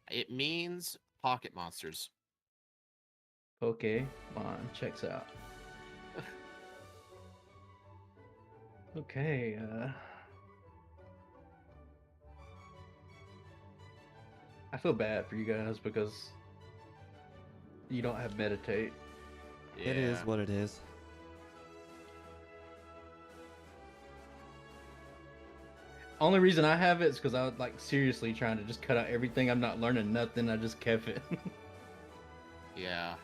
B: It means pocket monsters.
C: Pokemon checks out. Okay, I feel bad for you guys because you don't have Meditate.
A: It is what it is.
C: Only reason I have it is because I was like seriously trying to just cut out everything. I'm not learning nothing. I just kept it.
B: Yeah.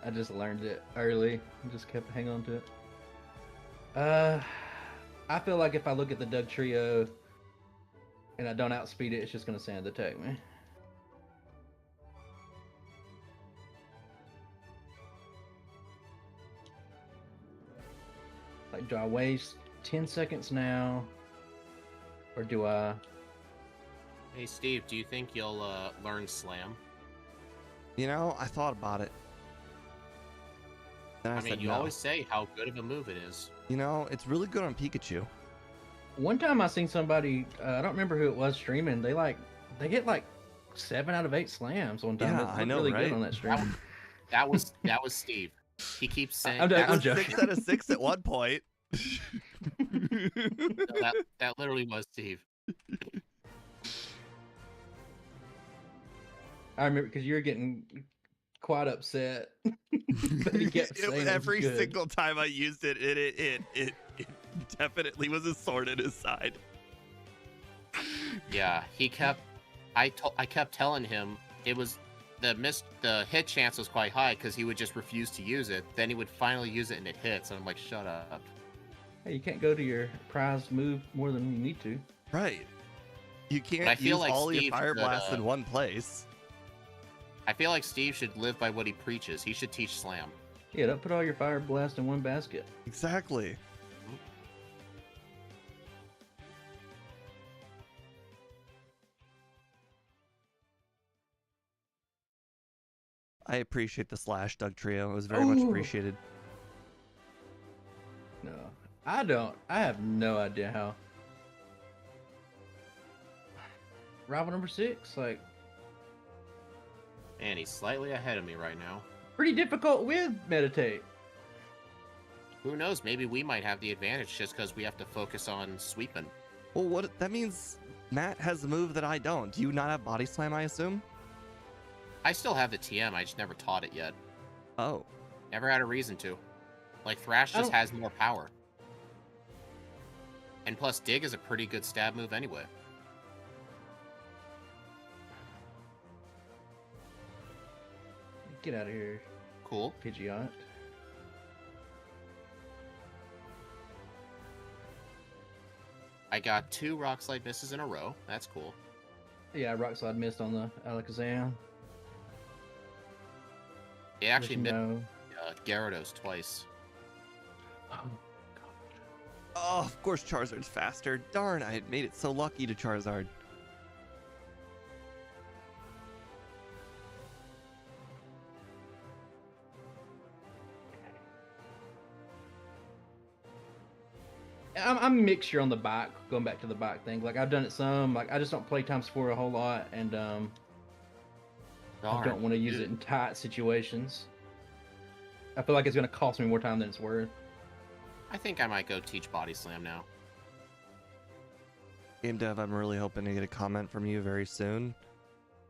C: I just learned it early and just kept hanging on to it. I feel like if I look at the Doug Trio and I don't outspeed it, it's just gonna sand attack me. Like, do I waste 10 seconds now? Or do I...
B: Hey, Steve, do you think you'll learn Slam?
A: You know, I thought about it. Then I,
B: I mean,
A: said
B: you
A: no.
B: always say how good of a move it is.
A: You know, it's really good on Pikachu.
C: One time I seen somebody, I don't remember who it was streaming, they get like 7 out of 8 slams one time.
A: Yeah,
C: It
A: I
C: looked
A: know,
C: really
A: right?
C: good on that stream.
B: That was Steve. He keeps saying
C: I'm
A: It was
C: joking.
A: 6 out of 6 at one point.
B: that literally was Steve.
C: I remember because you were getting quite upset. But he kept saying it was
A: Every
C: good.
A: single time I used it, it definitely was a sword in his side.
B: Yeah, he kept. I kept telling him it was the hit chance was quite high because he would just refuse to use it. Then he would finally use it and it hits. And I'm like, shut up.
C: Hey, you can't go to your prized move more than you need to.
A: Right. You
B: I
A: can't
B: feel
A: use
B: like
A: all your
B: Steve
A: fire
B: should,
A: blasts in one place.
B: I feel like Steve should live by what he preaches. He should teach slam.
C: Yeah, don't put all your fire blast in one basket.
A: Exactly. I appreciate the slash, Doug Trio. It was very much
C: Ooh.
A: appreciated.
C: No, I don't. I have no idea how. Rival number 6, like,
B: And he's slightly ahead of me right now.
C: pretty difficult with meditate.
B: Who knows? Maybe we might have the advantage just because we have to focus on sweeping.
A: Well, what that means, Matt has a move that I don't. Do you not have body slam, I assume?
B: I still have the TM. I just never taught it yet.
A: Oh.
B: Never had a reason to. Like, Thrash just has more power. And plus, Dig is a pretty good stab move anyway.
C: Get out of here,
B: Cool.
C: Pidgeot.
B: I got 2 Rock Slide misses in a row. That's cool.
C: Yeah, Rock Slide missed on the Alakazam.
B: It actually missed
C: No.
B: Gyarados twice.
C: Oh,
A: Oh, of course Charizard's faster. Darn, I had made it so lucky to Charizard.
C: I'm a mixture on the bike, going back to the bike thing. Like, I've done it some. Like, I just don't play times 4 a whole lot, and I
B: Darn,
C: don't want to use
B: dude.
C: it in tight situations. I feel like it's going to cost me more time than it's worth.
B: I think I might go teach Body Slam now.
A: Game Dev, I'm really hoping to get a comment from you very soon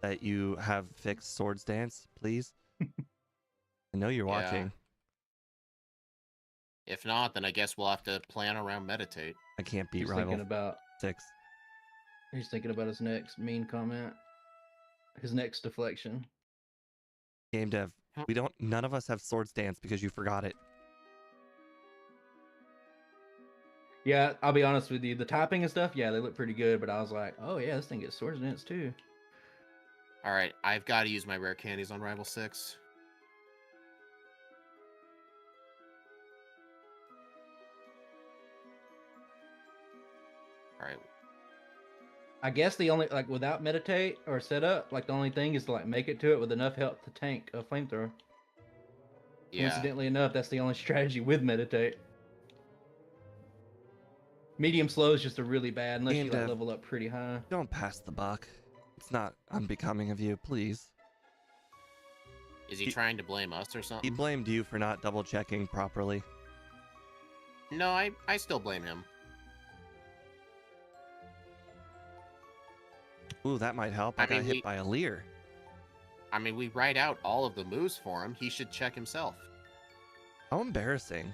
A: that you have fixed Swords Dance, please. I know you're
B: Yeah.
A: watching.
B: If not, then I guess we'll have to plan around Meditate.
A: I can't beat
C: He's
A: Rival
C: thinking about
A: 6.
C: he's thinking about his next mean comment, his next deflection.
A: Game Dev, none of us have Swords Dance because you forgot it.
C: Yeah, I'll be honest with you. The typing and stuff, yeah, they look pretty good. But I was like, oh yeah, this thing gets Swords Dance too.
B: Alright, I've got to use my rare candies on Rival 6. Alright.
C: I guess the only, like, without meditate or setup, like, the only thing is to, like, make it to it with enough health to tank a flamethrower.
B: Yeah.
C: Coincidentally enough, that's the only strategy with meditate. Medium slow is just a really bad unless
A: Game
C: you like,
A: Dev.
C: level up pretty high.
A: Don't pass the buck. It's not unbecoming of you, please.
B: Is he
A: He-
B: trying to blame us or
A: He
B: something?
A: blamed you for not double checking properly.
B: No, I still blame him.
A: Ooh, that might help. I
B: I
A: got
B: mean,
A: hit
B: we-
A: by a Leer.
B: I mean, we write out all of the moves for him. He should check himself.
A: How embarrassing.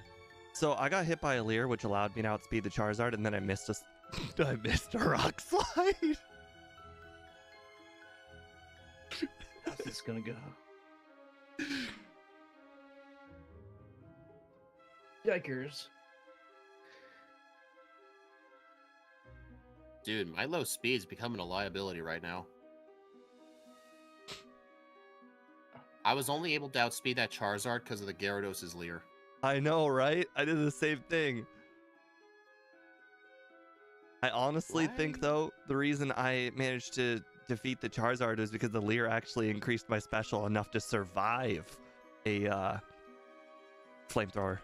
A: So I got hit by a Leer, which allowed me to outspeed the Charizard, and then I missed a, I missed a Rock Slide.
C: How's this gonna go? Yikers.
B: Dude, my low speed's becoming a liability right now. I was only able to outspeed that Charizard because of the Gyarados' Leer.
A: I know, right? I did the same thing. I honestly think,
B: Why?
A: though, the reason I managed to defeat the Charizard is because the Leer actually increased my special enough to survive a flamethrower.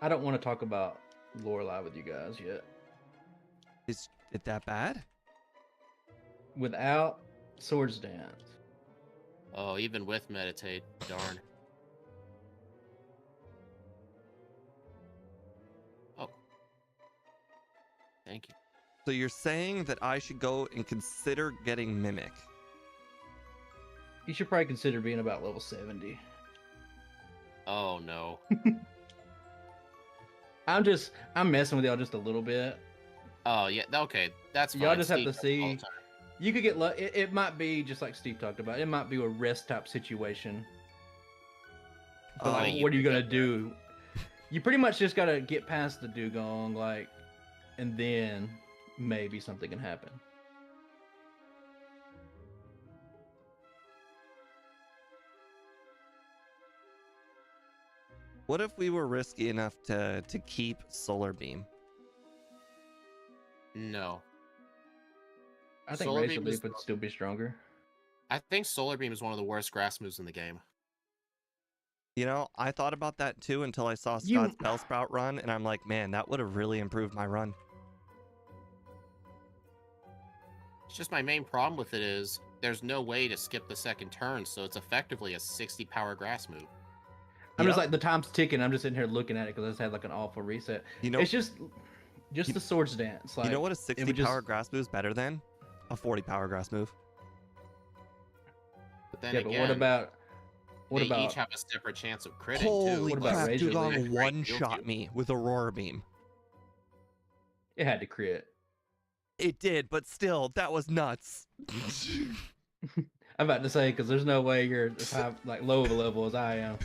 C: I don't want to talk about Lorelei with you guys yet.
A: Is it that bad?
C: Without Swords Dance.
B: Oh, even with Meditate, darn. Thank you.
A: So you're saying that I should go and consider getting Mimic?
C: You should probably consider being about level 70.
B: Oh no.
C: I'm messing with y'all just a little bit.
B: Oh yeah. Okay, that's fine.
C: Y'all just have
B: Steve
C: to
B: does it all the
C: see.
B: time.
C: You could get it might be just like Steve talked about. It might be a rest type situation. But like,
B: you
C: what are you
B: could
C: gonna
B: get
C: do? You pretty much just gotta get past the dugong, like, and then maybe something can happen.
A: What if we were risky enough to keep Solar Beam?
B: No.
C: I think
B: Solar
C: Razor
B: Beam
C: Leaf
B: is-
C: would still be stronger.
B: I think Solar Beam is one of the worst grass moves in the game.
A: You know, I thought about that too until I saw
C: You-
A: Scott's Bellsprout run, and I'm like, man, that would have really improved my run.
B: It's just my main problem with it is there's no way to skip the second turn, so it's effectively a 60 power grass move.
C: I'm just
A: Yep.
C: like the time's ticking. I'm just sitting here looking at it because I just had like an awful reset.
A: You know,
C: It's just
A: you-
C: the swords dance. Like,
A: you know what a 60
C: would just-
A: power grass move is better than? A 40 power grass move.
B: But then
C: Yeah, but
B: again,
C: what
B: they
C: about
B: each have a separate chance of critting
A: Holy
B: too.
C: What about
A: crap,
C: Razor
A: Dugong
C: Leaf?
A: one-shot me with Aurora Beam.
C: it had to crit?
A: It did, but still, that was nuts.
C: I'm about to say because there's no way you're as high, like low of a level as I am.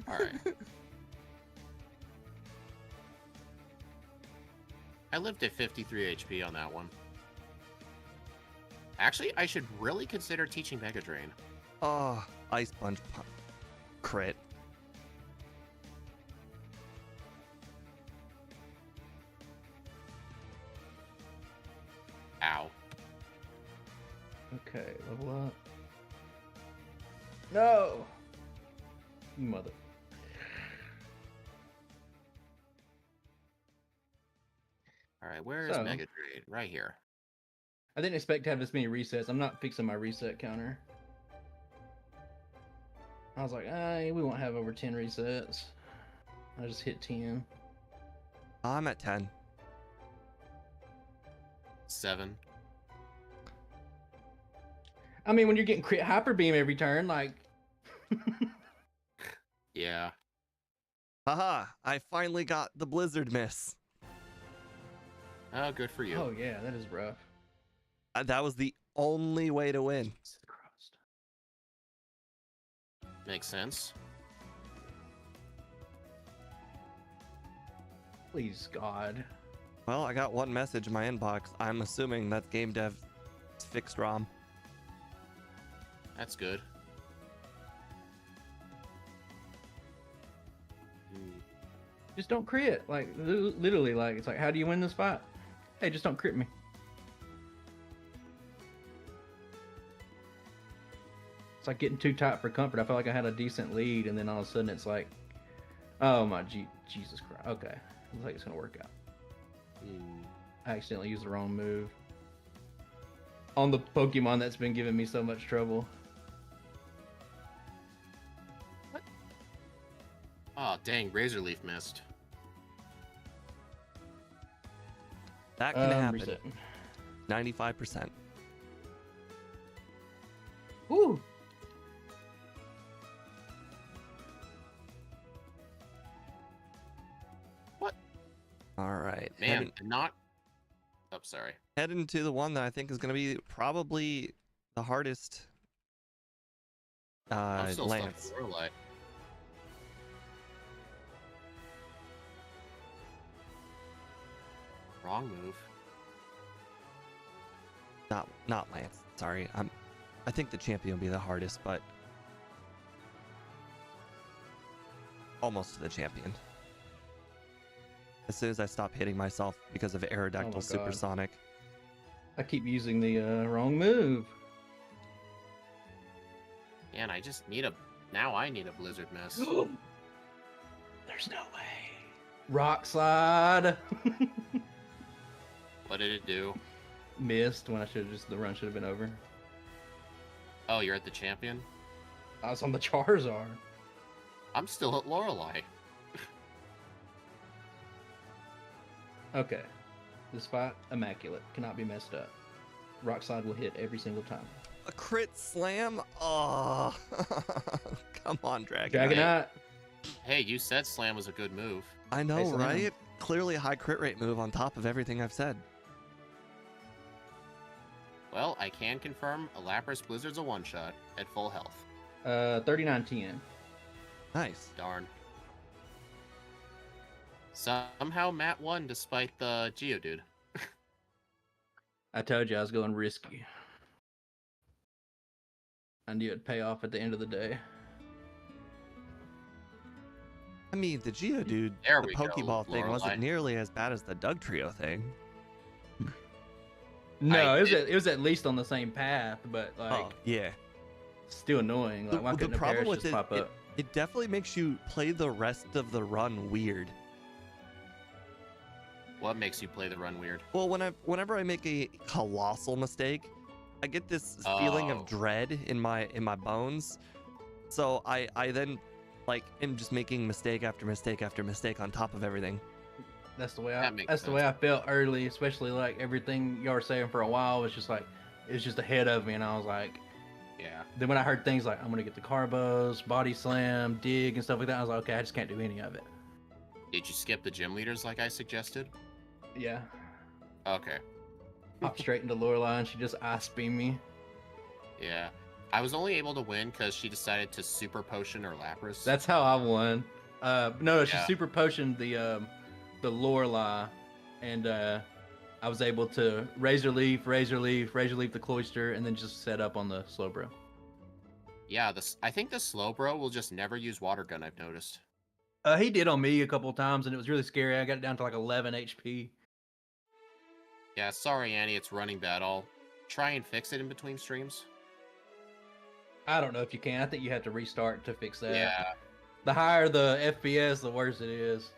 B: All right. I lived at 53 HP on that one. Actually, I should really consider teaching Mega Drain.
A: Oh, Ice Punch crit.
B: Ow.
C: Okay, level up. No, mother.
B: All right, where is
C: So-
B: Mega Drain? Right here.
C: I didn't expect to have this many resets. I'm not fixing my reset counter. I was like, we won't have over 10 resets. I just hit 10.
A: I'm at 10.
B: 7.
C: I mean, when you're getting crit hyper beam every turn, like,
B: Yeah.
A: Haha, I finally got the Blizzard Miss.
B: Oh, good for you.
C: oh yeah, that is rough.
A: That was the only way to win.
C: Jesus Christ.
B: Makes sense.
C: Please, God.
A: Well, I got one message in my inbox. I'm assuming that's game dev fixed ROM.
B: That's good.
C: Just don't crit. Like, literally, like, it's like, how do you win this fight? Hey, just don't crit me. It's like getting too tight for comfort. I felt like I had a decent lead, and then all of a sudden it's like, oh my Jesus Christ. Okay, looks like it's gonna work out. I accidentally used the wrong move on the Pokemon that's been giving me so much trouble.
B: Oh, dang, Razor Leaf missed.
A: That can happen.
C: Reset.
A: 95%.
C: Woo!
A: All right.
B: Man, not... Oh, sorry.
A: Heading to the one that I think is going to be probably the hardest.
B: I'm still stuck
A: Lance.
B: with Lorelei. Wrong move.
A: Not Lance. Sorry. I think the champion will be the hardest, but almost to the champion. As soon as I stop hitting myself because of Aerodactyl
C: God.
A: Supersonic.
C: I keep using the wrong move.
B: Yeah, and I just need a... Now I need a Blizzard Miss.
C: There's no way. Rock slide.
B: What did it do?
C: Missed when I should have just, the run should have been over.
B: Oh, you're at the champion?
C: I was on the Charizard.
B: I'm still at Lorelei.
C: Okay. This fight, immaculate. Cannot be messed up. Rock slide will hit every single time.
A: A crit slam? Oh, come on, Dragonite.
C: Dragonite.
B: Hey, you said slam was a good move.
A: I know,
C: Hey, Slam.
A: right? Clearly a high crit rate move on top of everything I've said.
B: Well, I can confirm a Lapras Blizzard's a one-shot at full health.
C: 39-10.
A: Nice.
B: Darn. Somehow Matt won despite the Geodude.
C: I told you I was going risky. I knew it'd pay off at the end of the day.
A: I mean, the Geodude,
B: There
A: the
B: we go,
A: Pokeball thing wasn't
B: Lorelei.
A: nearly as bad as the Doug Trio thing.
C: No, it was at least on the same path, but like
A: Oh, yeah.
C: still annoying. Like why
A: The
C: couldn't a
A: problem
C: Parrish
A: with
C: just pop up?
A: it definitely makes you play the rest of the run weird.
B: What makes you play the run weird?
A: Well, whenever I make a colossal mistake, I get this feeling
B: Oh.
A: of dread in my bones. So I then like am just making mistake after mistake after mistake on top of everything.
C: That's the way
B: That makes
C: the way I felt early, especially like everything y'all were saying for a while was just like it was just ahead of me, and I was like,
B: Yeah.
C: then when I heard things like I'm gonna get the Carbos, Body Slam, Dig, and stuff like that, I was like, okay, I just can't do any of it.
B: Did you skip the gym leaders like I suggested?
C: Yeah,
B: Okay.
C: popped straight into Lorelei, and she just ice beamed me.
B: Yeah. I was only able to win because she decided to super potion her Lapras.
C: That's how I won. No, she
B: Yeah.
C: super potioned the Lorelei, and I was able to Razor Leaf the Cloister, and then just set up on the Slowbro.
B: Yeah, I think the Slowbro will just never use Water Gun, I've noticed.
C: He did on me a couple of times, and it was really scary. I got it down to like 11 HP.
B: Yeah, sorry, Annie, it's running bad. I'll try and fix it in between streams.
C: I don't know if you can. I think you have to restart to fix that.
B: Yeah,
C: The higher the FPS, the worse it is.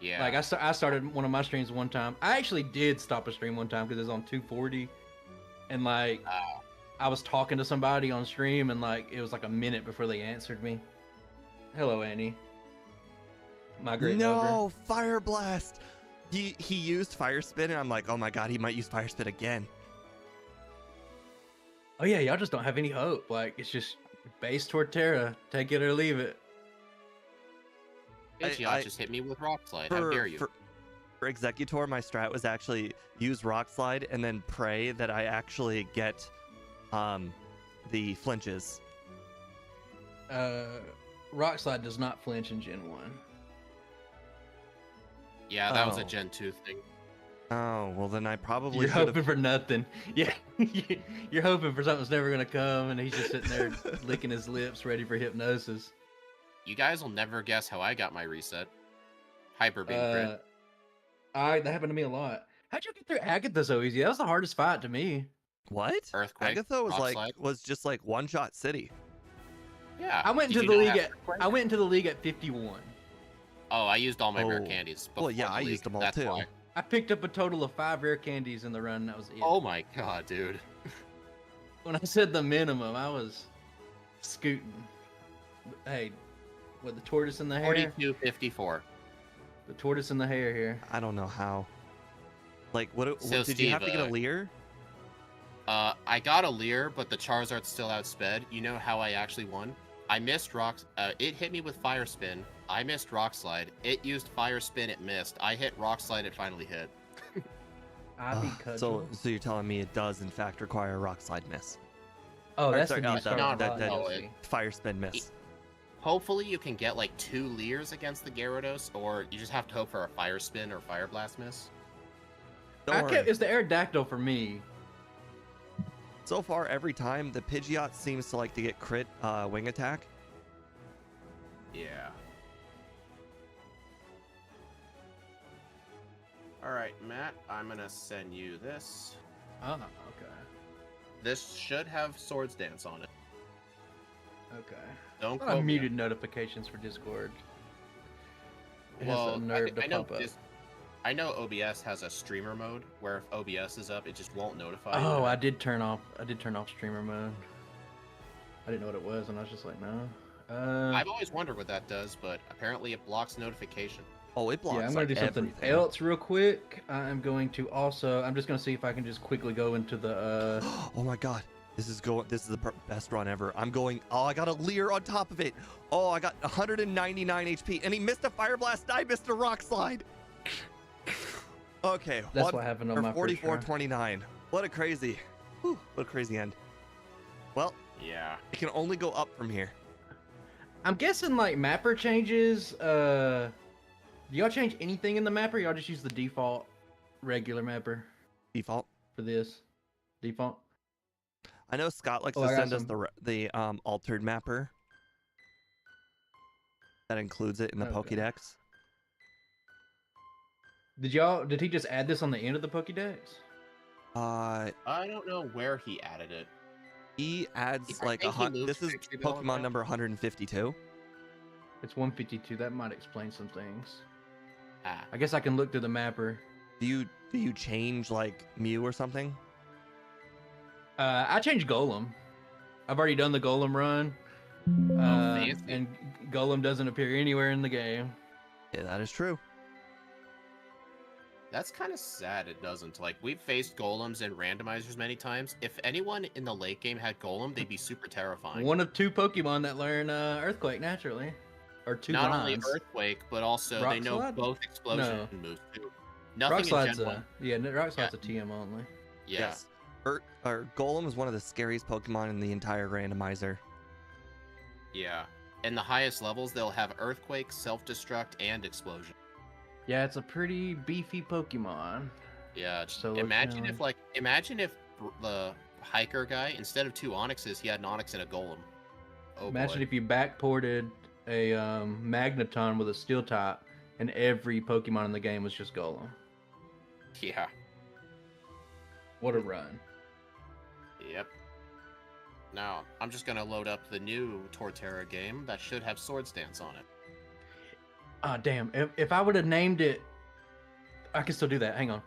B: yeah.
C: Like I started one of my streams one time. I actually did stop a stream one time because it was on 240, and like I was talking to somebody on stream, and like it was like a minute before they answered me. Hello, Annie. Migrating over.
A: No, Fire Blast. He used Fire Spin, and I'm like, oh my god, he might use Fire Spin again.
C: Oh yeah, y'all just don't have any hope. Like it's just base Torterra, take it or leave it.
B: Pidgeot just hit me with Rock Slide. How dare you?
A: For Executor, my strat was actually use Rock Slide and then pray that I actually get the flinches.
C: Rock Slide does not flinch in Gen 1.
B: Yeah, that was a
A: Oh.
B: Gen 2 thing.
A: Oh, well then I probably
C: You're
A: should
C: hoping
A: have.
C: for nothing. Yeah, you're hoping for something that's never gonna come, and he's just sitting there licking his lips, ready for hypnosis.
B: You guys will never guess how I got my reset. Hyper Beam crit.
C: That happened to me a lot. How'd you get through Agatha so easy? That was the hardest fight to me.
A: What?
B: Earthquake,
A: Agatha was
B: Rock
A: like
B: Slide.
A: was just like one shot city.
B: Yeah.
C: I went
B: Did
C: into
B: you
C: the
B: not
C: league
B: have
C: at
B: Earthquake?
C: I went into the league at 51.
B: Oh, I used all my rare
A: Oh.
B: candies.
A: Well,
B: before
A: yeah,
B: the
A: I
B: league.
A: used them all
B: That's
A: too.
B: why.
C: I picked up a total of 5 rare candies in the run. And that was it.
B: Oh my god, dude.
C: When I said the minimum, I was scooting. Hey, what the tortoise in the hair?
B: 42.54.
C: The tortoise in the hair here.
A: I don't know how. Like, what
B: So,
A: did you have to
B: Steve,
A: get a Lear?
B: I got a Leer, but the Charizard still outsped. You know how I actually won? I missed Rock. It hit me with Fire Spin. I missed Rock Slide. It used Fire Spin. It missed. I hit Rock Slide. It finally hit.
C: I beat
A: Ugh, so
C: Cudgel.
A: you're telling me it does in fact require a Rock Slide miss?
C: Oh,
A: or
C: that's
A: sorry,
C: the new
A: that-
C: Star
B: that-
C: Wars
B: that-
C: DLC.
A: Fire Spin miss.
B: Hopefully, you can get like 2 Leers against the Gyarados, or you just have to hope for a Fire Spin or Fire Blast miss.
A: Don't worry.
C: It's the Aerodactyl for me.
A: So far, every time the Pidgeot seems to like to get crit wing attack.
B: Yeah. All right, Matt. I'm gonna send you this.
C: Oh, okay.
B: This should have Swords Dance on it.
C: Okay.
B: Don't
C: I
B: quote me.
C: muted notifications for Discord. It has
B: Well,
C: the nerve to
B: I know
C: pop up.
B: I know OBS has a streamer mode where if OBS is up, it just won't notify.
C: Oh,
B: you.
C: I did turn off streamer mode. I didn't know what it was, and I was just like, no.
B: I've always wondered what that does, but apparently it blocks notification.
A: Oh, it blocks
C: yeah, I'm gonna do something
A: everything.
C: else real quick. I'm going to also. I'm just gonna see if I can just quickly go into the.
A: Oh my god. This is the best run ever. I'm going. Oh, I got a Leer on top of it. Oh, I got 199 HP, and he missed a Fire Blast. I missed a Rock Slide. Okay.
C: That's what happened on my first try.
A: 44-29. What a crazy. Whew, what a crazy end. Well,
B: Yeah.
A: it can only go up from here.
C: I'm guessing like mapper changes. Do y'all change anything in the mapper? Y'all just use the default regular mapper
A: Default.
C: for this? Default.
A: I know Scott likes
C: Oh,
A: to
C: I got
A: send us
C: some.
A: the altered mapper. That includes it in the
C: Okay.
A: Pokédex.
C: Did he just add this on the end of the Pokédex?
A: Uh,
B: I don't know where he added it.
A: he adds
B: I
A: like
B: think he moved
A: this is
B: Pixie Bell
A: Pokemon
B: around.
A: number 152.
C: It's 152. That might explain some things.
B: Ah.
C: I guess I can look through the mapper.
A: Do you change like Mew or something?
C: I changed Golem. I've already done the Golem run.
B: fancy.
C: And Golem doesn't appear anywhere in the game.
A: Yeah, that is true.
B: That's kind of sad it doesn't. Like, we've faced golems and randomizers many times. If anyone in the late game had golem, they'd be super terrifying.
C: One of two Pokemon that learn Earthquake naturally. Or two
B: Not
C: lines.
B: only Earthquake, but also
C: Rock
B: they know
C: Slide?
B: both explosion moves too. Nothing
C: Rock Slide's
B: in Gen 1.
C: Rock Slide's a TM only.
B: Yeah.
A: Yes. Golem is one of the scariest Pokemon in the entire randomizer.
B: Yeah. In the highest levels, they'll have Earthquake, Self-Destruct, and Explosion.
C: Yeah, it's a pretty beefy Pokemon.
B: Yeah.
C: So
B: imagine if the hiker guy, instead of 2 Onyxes, he had an Onyx and a Golem. Oh,
C: Imagine
B: boy.
C: if you backported a Magneton with a Steel type, and every Pokemon in the game was just Golem.
B: Yeah.
C: What a run!
B: Yep. Now, I'm just gonna load up the new Torterra game that should have Swords Dance on it.
C: Ah, damn! If I would have named it, I can still do that. Hang on.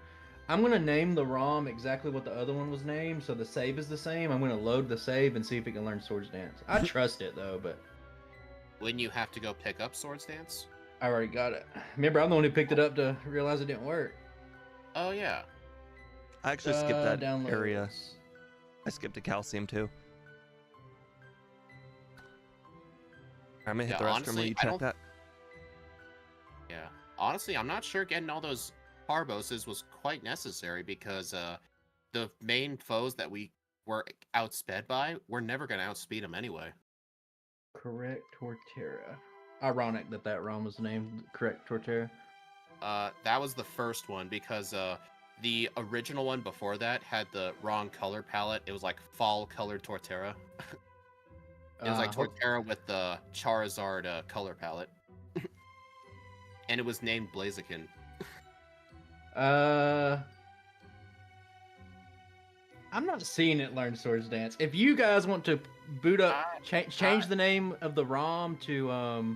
C: I'm gonna name the ROM exactly what the other one was named, so the save is the same. I'm gonna load the save and see if it can learn Swords Dance. I trust it though, but
B: Wouldn't you have to go pick up Swords Dance?
C: I already got it. Remember, I'm the one who picked it up to realize it didn't work.
B: Oh, yeah.
A: I actually skipped that
C: Downloads.
A: area. I skipped a Calcium too. I'm gonna hit
B: Yeah,
A: the restroom.
B: honestly,
A: Will you
B: I
A: check
B: don't-
A: that?
B: Yeah. Honestly, I'm not sure getting all those Carboses was quite necessary because the main foes that we were outsped by, we're never going to outspeed them anyway.
C: Correct Torterra. Ironic that ROM was named Correct Torterra.
B: That was the first one because the original one before that had the wrong color palette. It was like fall colored Torterra. It was like Torterra with the Charizard color palette. And it was named Blaziken.
C: I'm not seeing it learn Swords Dance. If you guys want to boot up, change the name of the ROM to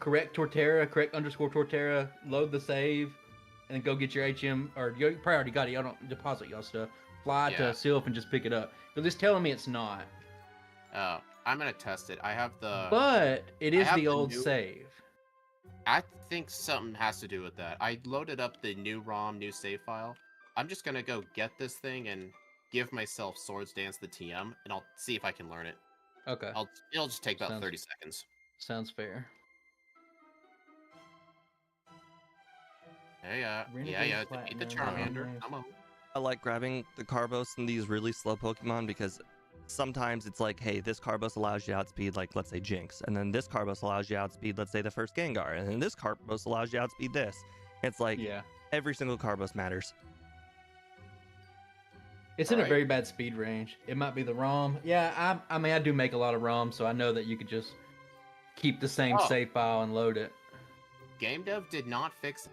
C: Correct Torterra, Correct_Torterra, load the save, and go get your HM, or you probably already got it. Y'all don't deposit y'all stuff. Fly to Sylph and just pick it up. But it's telling me it's not.
B: Oh, I'm gonna test it. I have the.
C: But it is
B: have
C: the
B: the
C: old
B: new-
C: save.
B: I think something has to do with that. I loaded up the new ROM, new save file. I'm just gonna go get this thing and give myself Swords Dance the TM, and I'll see if I can learn it.
C: Okay.
B: It'll just take about
C: Sounds-
B: 30 seconds.
C: Sounds fair.
B: Hey, yeah,
C: Renegade
B: defeat the
C: Platinum,
B: Charmander.
C: nice.
B: Come on.
A: I like grabbing the Carbos and these really slow Pokemon because sometimes it's like, hey, this Carbos allows you to outspeed, like, let's say Jinx, and then this Carbos allows you to outspeed, let's say, the first Gengar, and then this Carbos allows you to outspeed this. It's like,
C: Yeah.
A: every single Carbos matters.
C: It's in a
B: Right.
C: very bad speed range. It might be the ROM. Yeah, I mean, I do make a lot of ROMs, so I know that you could just keep the same
B: Oh.
C: save file and load it.
B: Game dev did not fix it.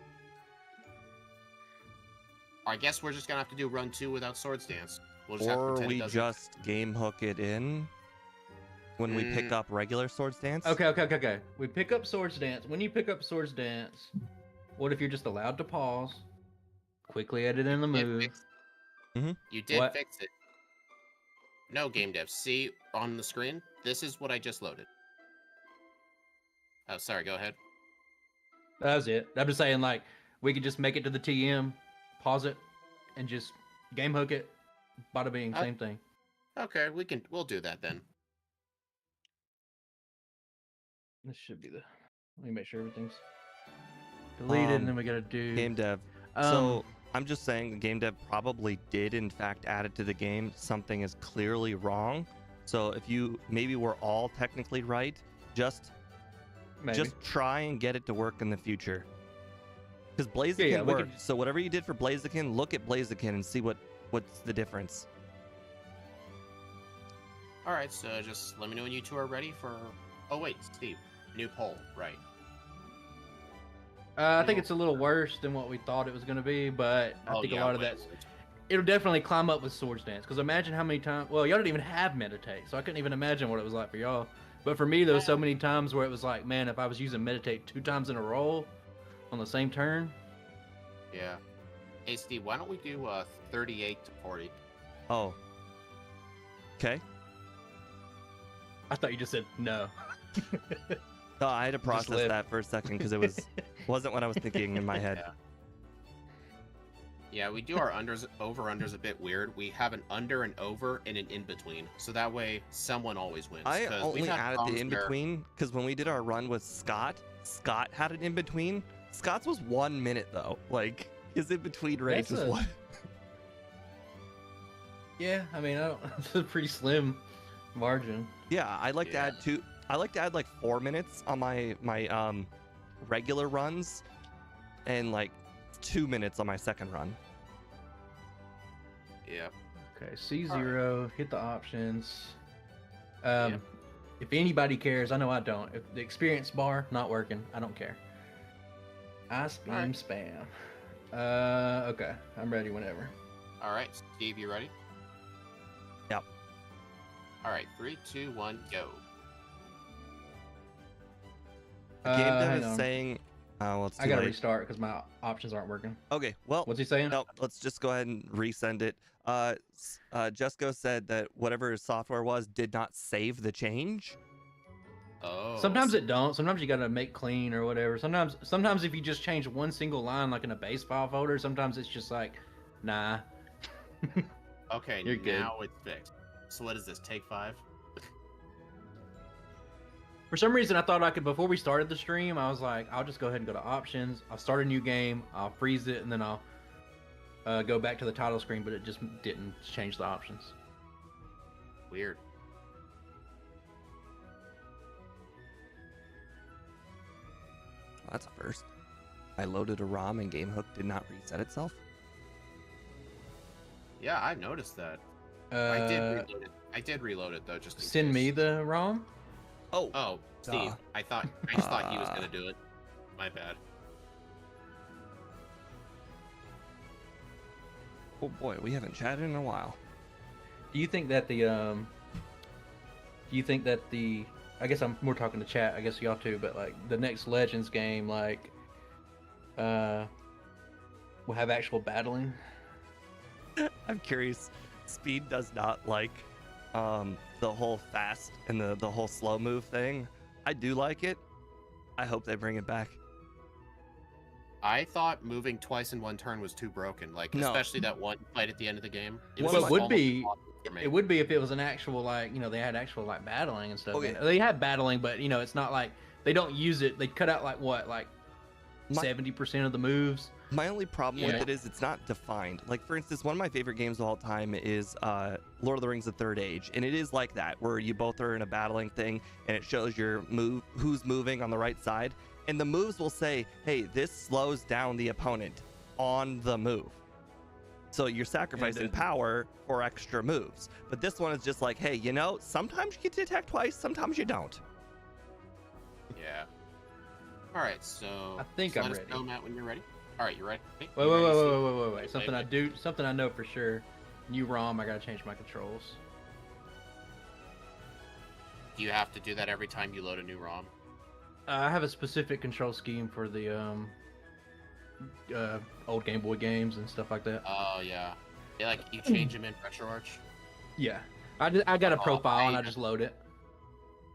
B: I guess we're just gonna have to do run 2 without Swords Dance. We'll just have to
A: Or
B: pretend it
A: we
B: doesn't.
A: just game hook it in when we pick up regular Swords Dance.
C: Okay. We pick up Swords Dance. When you pick up Swords Dance, what if you're just allowed to pause, quickly edit in the
B: You did
C: move?
B: fix it. You did
C: What?
B: fix it. No, game dev. See on the screen? This is what I just loaded. Oh, sorry. Go ahead.
C: That was it. I'm just saying, like, we could just make it to the TM, pause it, and just game hook it. Bada bing, same thing.
B: Okay, we'll do that then.
C: This should be the. Let me make sure everything's deleted, and then we gotta do
A: game dev. So I'm just saying the game dev probably did in fact add it to the game. Something is clearly wrong. So if you maybe we're all technically right, just try and get it to work in the future. Because Blaziken worked. So whatever you did for Blaziken, look at Blaziken and see what's the difference.
B: All right, so just let me know when you two are ready for. Oh wait, Steve, new poll, right?
C: I think it's a little worse than what we thought it was going to be, but I think a lot of that, it'll definitely climb up with Swords Dance. Because imagine how many times, well, y'all didn't even have Meditate, so I couldn't even imagine what it was like for y'all. But for me, there was so many times where it was like, man, if I was using Meditate 2 times in a row on the same turn.
B: Yeah. Hey, Steve, why don't we do 38 to 40?
A: Oh. Okay.
B: I
C: thought you just said no.
A: No, I had to process that for a second because it wasn't what I was thinking in my head.
B: Yeah, we do our over-unders a bit weird. We have an under and over and an in-between. So that way, someone always wins.
A: I only added the in-between because when we did our run with Scott had an in-between. Scott's was 1 minute, though. Like, his in-between range was one.
C: Yeah, I mean, it's a pretty slim margin.
A: Yeah, I like to add like 4 minutes on my regular runs and like 2 minutes on my second run.
B: Yeah.
C: Okay, C0, hit the options. If anybody cares, I know I don't. If the experience bar not working, I don't care. I spam. Okay, I'm ready whenever.
B: All right, Steve, you ready?
A: Yep.
B: All right, 3, 2, 1, go.
A: The game dev is saying, well, it's too
C: I gotta
A: late.
C: restart because my options aren't working.
A: Okay, well,
C: what's he saying?
A: No, let's just go ahead and resend it. Jesco said that whatever his software was did not save the change.
B: Oh.
C: Sometimes it don't. Sometimes you gotta make clean or whatever. Sometimes if you just change one single line, like in a base file folder, sometimes it's just like, nah.
B: Okay,
C: You're good.
B: Now it's fixed. So what is this? Take 5?
C: For some reason, I thought I could, before we started the stream, I was like, I'll just go ahead and go to options. I'll start a new game. I'll freeze it, and then I'll go back to the title screen, but it just didn't change the options.
B: Weird.
A: Well, that's a first. I loaded a ROM and GameHook did not reset itself.
B: Yeah, I noticed that. I did reload it though, just in
C: send
B: case.
C: me the ROM.
B: Oh, Steve, I thought he was gonna do it. My bad.
A: Oh boy, we haven't chatted in a while.
C: Do you think that I guess I'm more talking to chat, I guess y'all too, but like the next Legends game, like, will have actual battling?
A: I'm curious. Speed does not like the whole fast and the whole slow move thing. I do like it. I hope they bring it back.
B: I thought moving twice in one turn was too broken, like especially that one fight at the end of the game.
C: It would be if it was an actual, like, they had actual like battling and stuff.
A: Okay.
C: They had battling, but it's not like they don't use it. They cut out like 70% of the moves.
A: My only problem with it is it's not defined. Like, for instance, one of my favorite games of all time is Lord of the Rings: The Third Age, and it is like that, where you both are in a battling thing, and it shows your who's moving on the right side, and the moves will say, hey, this slows down the opponent on the move. So you're sacrificing power for extra moves. But this one is just like, hey, sometimes you get to attack twice, sometimes you don't.
B: Yeah. All right, so
C: I think I'm
B: let us
C: ready.
B: know, Matt, when you're ready. All right, you ready?
C: Wait. Something I know for sure. New ROM, I gotta change my controls.
B: Do you have to do that every time you load a new ROM?
C: I have a specific control scheme for the old Game Boy games and stuff like that.
B: Oh yeah. Yeah, like you change them in RetroArch?
C: Yeah. I got a profile and I just load it.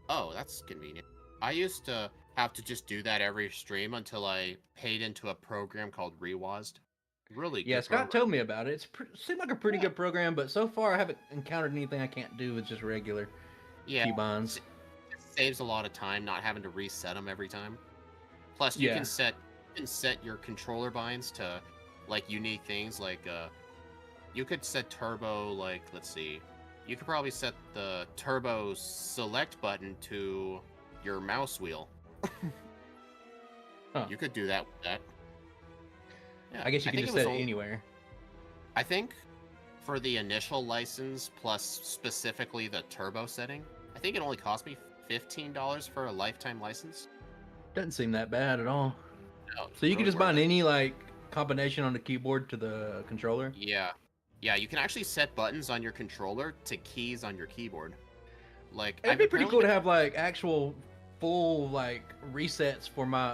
B: Oh, that's convenient. I used to have to just do that every stream until I paid into a program called Rewazed. Really
C: Yeah,
B: good
C: Scott
B: program.
C: told me about it. Seemed like a pretty good program, but so far I haven't encountered anything I can't do with just regular
B: Yeah,
C: keybinds.
B: it saves a lot of time not having to reset them every time. Plus, you
C: Yeah.
B: can set your controller binds to like unique things. Like you could set turbo. Like let's see, you could probably set the turbo select button to your mouse wheel.
C: Huh.
B: You could do that with that. Yeah,
C: I guess you can
B: think
C: just
B: it was
C: set it
B: only-
C: anywhere.
B: I think for the initial license plus specifically the turbo setting, I think it only cost me $15 for a lifetime license.
C: Doesn't seem that bad at all.
B: No,
C: So you can
B: really
C: just
B: worth
C: bind
B: it.
C: any like combination on the keyboard to the controller.
B: Yeah. Yeah, you can actually set buttons on your controller to keys on your keyboard. Like
C: It'd
B: I've
C: be pretty
B: apparently
C: cool to
B: been-
C: have like actual full like resets for my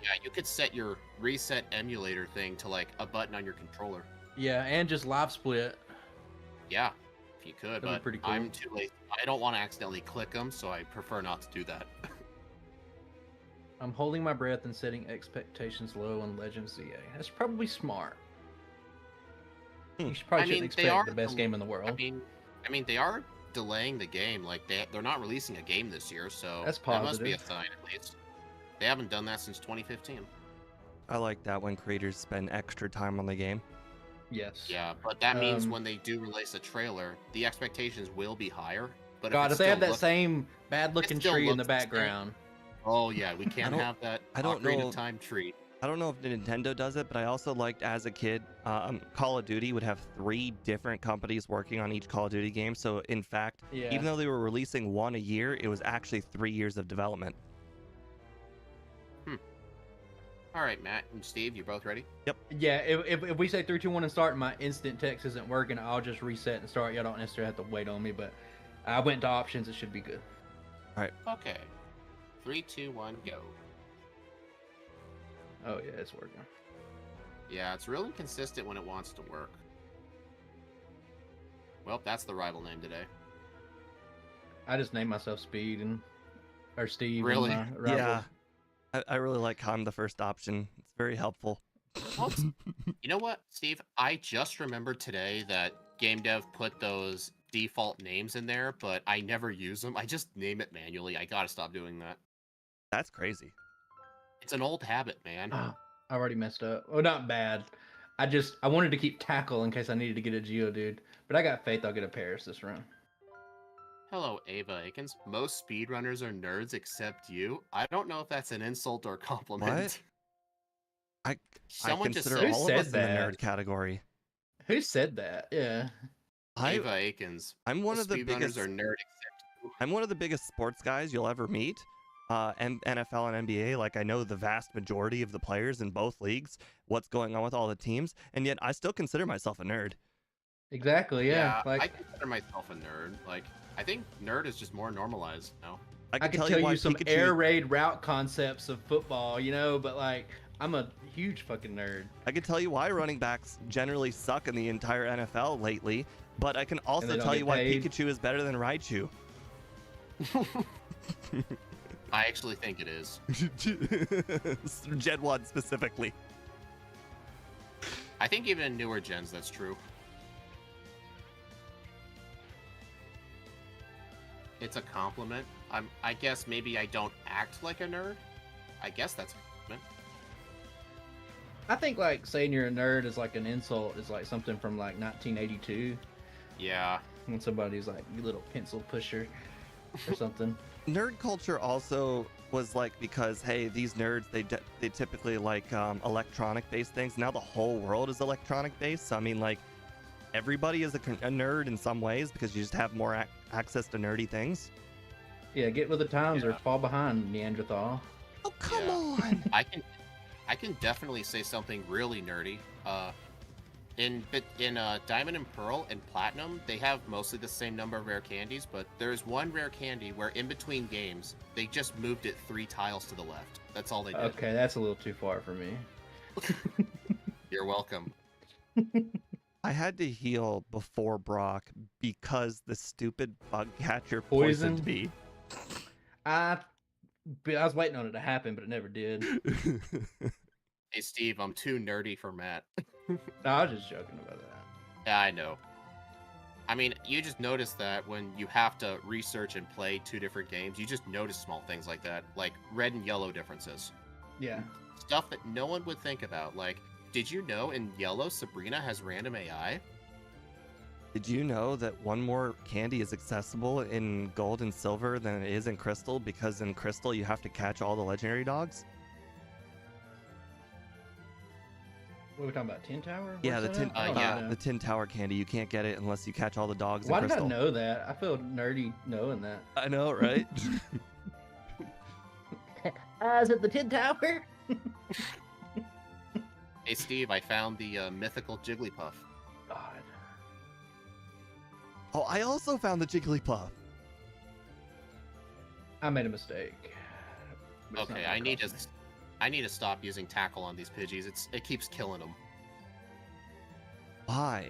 B: Yeah, you could set your reset emulator thing to like a button on your controller.
C: yeah, and just live split.
B: Yeah, if you could,
C: That'd be
B: but
C: pretty cool.
B: I'm too lazy. I don't want to accidentally click them, so I prefer not to do that.
C: I'm holding my breath and setting expectations low on Legends ZA. That's probably smart. You should probably
B: I
C: shouldn't
B: mean, they
C: expect
B: are
C: the best game in the world.
B: I mean, they are delaying the game. Like they're not releasing a game this year, so
C: That's
B: that must be a
C: positive.
B: sign at least. They haven't done that since 2015.
A: I like that when creators spend extra time on the game.
C: Yes.
B: Yeah, but that means
C: Um,
B: when they do release a trailer, the expectations will be higher. But
C: God,
B: if,
C: if they have that same bad looking
B: still
C: tree in the
B: looks the same.
C: background.
B: oh yeah, we can't
A: don't-
B: have that.
A: I don't
B: Ocarina
A: know-
B: of Time tree.
A: I don't know if Nintendo does it, but I also liked as a kid, Call of Duty would have 3 different companies working on each Call of Duty game. So in fact,
C: Yeah.
A: even though they were releasing one a year, it was actually 3 years of development.
B: All right, Matt and Steve, you both ready?
C: Yeah, if we say 3, 2, 1 and start, and my instant text isn't working, I'll just reset and start. Y'all don't necessarily have to wait on me, but I went to options. It should be good.
B: Okay. 3, 2, 1, go.
C: Oh yeah, it's working.
B: Yeah, it's real inconsistent when it wants to work. Well, that's the rival name today.
C: I just named myself Speed or Steve. in
B: Really?
C: my rival.
A: Yeah. I really like I'm the first option. It's very helpful.
B: Well, you know what, Steve? I just remembered today that game dev put those default names in there, but I never use them. I just name it manually. I gotta stop doing that.
A: That's crazy.
B: It's an old habit, man.
C: Ah, I already messed up. Well, not bad. I wanted to keep tackle in case I needed to get a Geodude, but I got faith I'll get a Paris this run.
B: Hello, Ava Akins. Most speedrunners are nerds except you. I don't know if that's an insult or a compliment.
A: What? I
B: Someone just
A: consider
B: said
A: all of
C: said
A: us in the
C: that?
A: nerd category.
C: Who said that? Yeah.
B: Ava Akins.
A: I'm one of the
B: Speedrunners
A: biggest
B: are nerd except you.
A: I'm one of the biggest sports guys you'll ever meet. NFL and NBA, like I know the vast majority of the players in both leagues, what's going on with all the teams, and yet I still consider myself a nerd.
C: Exactly. Yeah.
B: I
C: Like
B: consider myself a nerd. Like, I think nerd is just more normalized now.
C: I could tell you some air raid route concepts of football, but like I'm a huge fucking nerd.
A: I can tell you why running backs generally suck in the entire NFL lately, but I can
C: they
A: also
C: don't
A: tell
C: get
A: you why
C: paid.
A: Pikachu is better than Raichu.
B: I actually think it is.
A: Gen 1 specifically.
B: I think even in newer gens, that's true. It's a compliment. I guess maybe I don't act like a nerd. I guess that's a compliment.
C: I think like saying you're a nerd is like an insult is like something from like 1982
B: Yeah.
C: when somebody's like you little pencil pusher or something.
A: Nerd culture also was like because hey, these nerds they typically like electronic based things. Now the whole world is electronic based. So I mean like everybody is a nerd in some ways because you just have more access to nerdy things.
C: Yeah, get with the times or
B: Yeah.
C: fall behind, Neanderthal.
A: Oh come
B: Yeah.
A: on!
B: I can definitely say something really nerdy. In Diamond and Pearl and Platinum, they have mostly the same number of rare candies, but there's one rare candy where in between games, they just moved it 3 tiles to the left. That's all they did.
C: Okay, that's a little too far for me.
B: You're welcome.
A: I had to heal before Brock because the stupid bug catcher
C: Poison?
A: poisoned me.
C: But I was waiting on it to happen, but it never did.
B: Hey, Steve, I'm too nerdy for Matt.
C: No, I was just joking about that.
B: Yeah, I know. I mean, you just notice that when you have to research and play 2 different games, you just notice small things like that, like red and yellow differences.
C: Yeah.
B: Stuff that no one would think about. Like, did you know in yellow, Sabrina has random AI?
A: Did you know that one more candy is accessible in gold and silver than it is in crystal? Because in crystal, you have to catch all the legendary dogs?
C: What are we talking about? Tin Tower?
A: Yeah,
C: Where's
A: the
C: that
A: tin,
C: at? I don't
B: yeah,
C: know.
A: the tin tower candy. You can't get it unless you catch all the dogs in
C: Why did I
A: crystal.
C: know that? I feel nerdy knowing that.
A: I know, right?
C: Is it the Tin Tower?
B: Hey, Steve, I found the mythical Jigglypuff.
C: God.
A: Oh, I also found the Jigglypuff.
C: I made a mistake. But it's not
B: Okay,
C: gonna
B: I
C: cost me.
B: need to stop using tackle on these Pidgeys. It keeps killing them.
A: Why?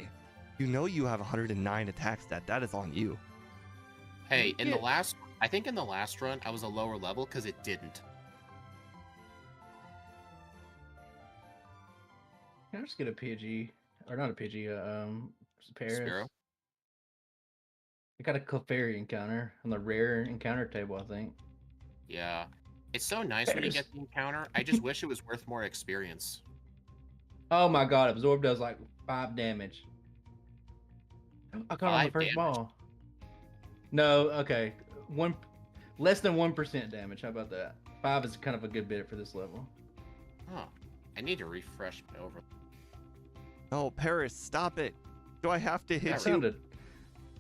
A: You know you have 109 attack stat. That is on you.
B: Hey, in the
C: Yeah.
B: last, I think in the last run, I was a lower level because it didn't.
C: Can I just get a Pidgey? Or not a Pidgey, Paris.
B: Spearow?
C: I got a Clefairy encounter on the rare encounter table, I think.
B: Yeah. It's so nice when you get the encounter. I just wish it was worth more experience.
C: Oh my god, Absorb does like 5 damage. I caught on the
B: 5
C: first
B: damage?
C: ball. No, okay. Less than 1% damage. How about that? 5 is kind of a good bit for this level.
B: Huh. I need to refresh my over.
A: Oh, Paris, stop it. Do I have to hit
C: I
A: you?
C: sounded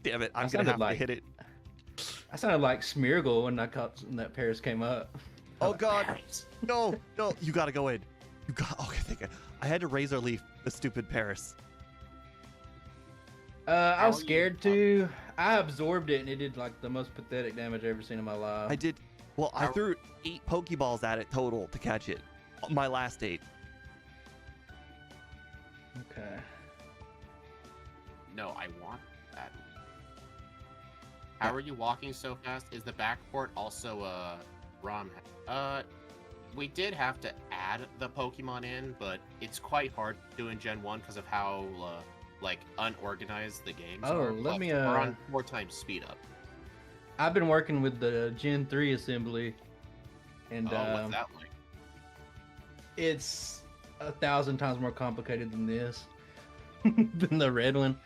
A: Damn it,
C: I
A: I'm gonna
C: sounded
A: have
C: like-
A: to hit it.
C: I sounded like Smeargle when I caught when that Paris came up.
A: Oh god. No, you gotta go in. You got okay, thank you. I had to razor leaf the stupid Paris.
C: I was
B: How are you-
C: scared to. I absorbed it and it did like the most pathetic damage I've ever seen in my life.
A: I did well, I
B: How-
A: threw 8 Pokeballs at it total to catch it. My last 8.
C: Okay.
B: No, I want that. How are you walking so fast? Is the backport also ROM? We did have to add the Pokemon in, but it's quite hard to do in Gen 1 because of how like unorganized the games
C: Oh,
B: are.
C: let
B: Plus,
C: me,
B: we're on 4 times speed up.
C: I've been working with the Gen 3 assembly, and
B: What's that like?
C: it's 1,000 times more complicated than this, than the red one.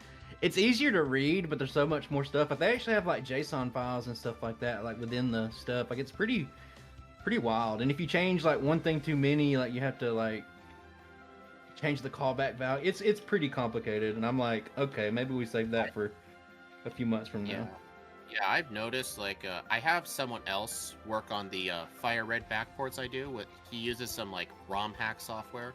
C: It's easier to read, but there's so much more stuff. But they actually have like JSON files and stuff like that, like within the stuff. Like it's pretty wild. And if you change like one thing too many, like you have to like change the callback value. It's pretty complicated. And I'm like, okay, maybe we save that for a few months from
B: Yeah.
C: now.
B: Yeah, I've noticed, like, I have someone else work on the Fire Red backports I do. He uses some, like, ROM hack software.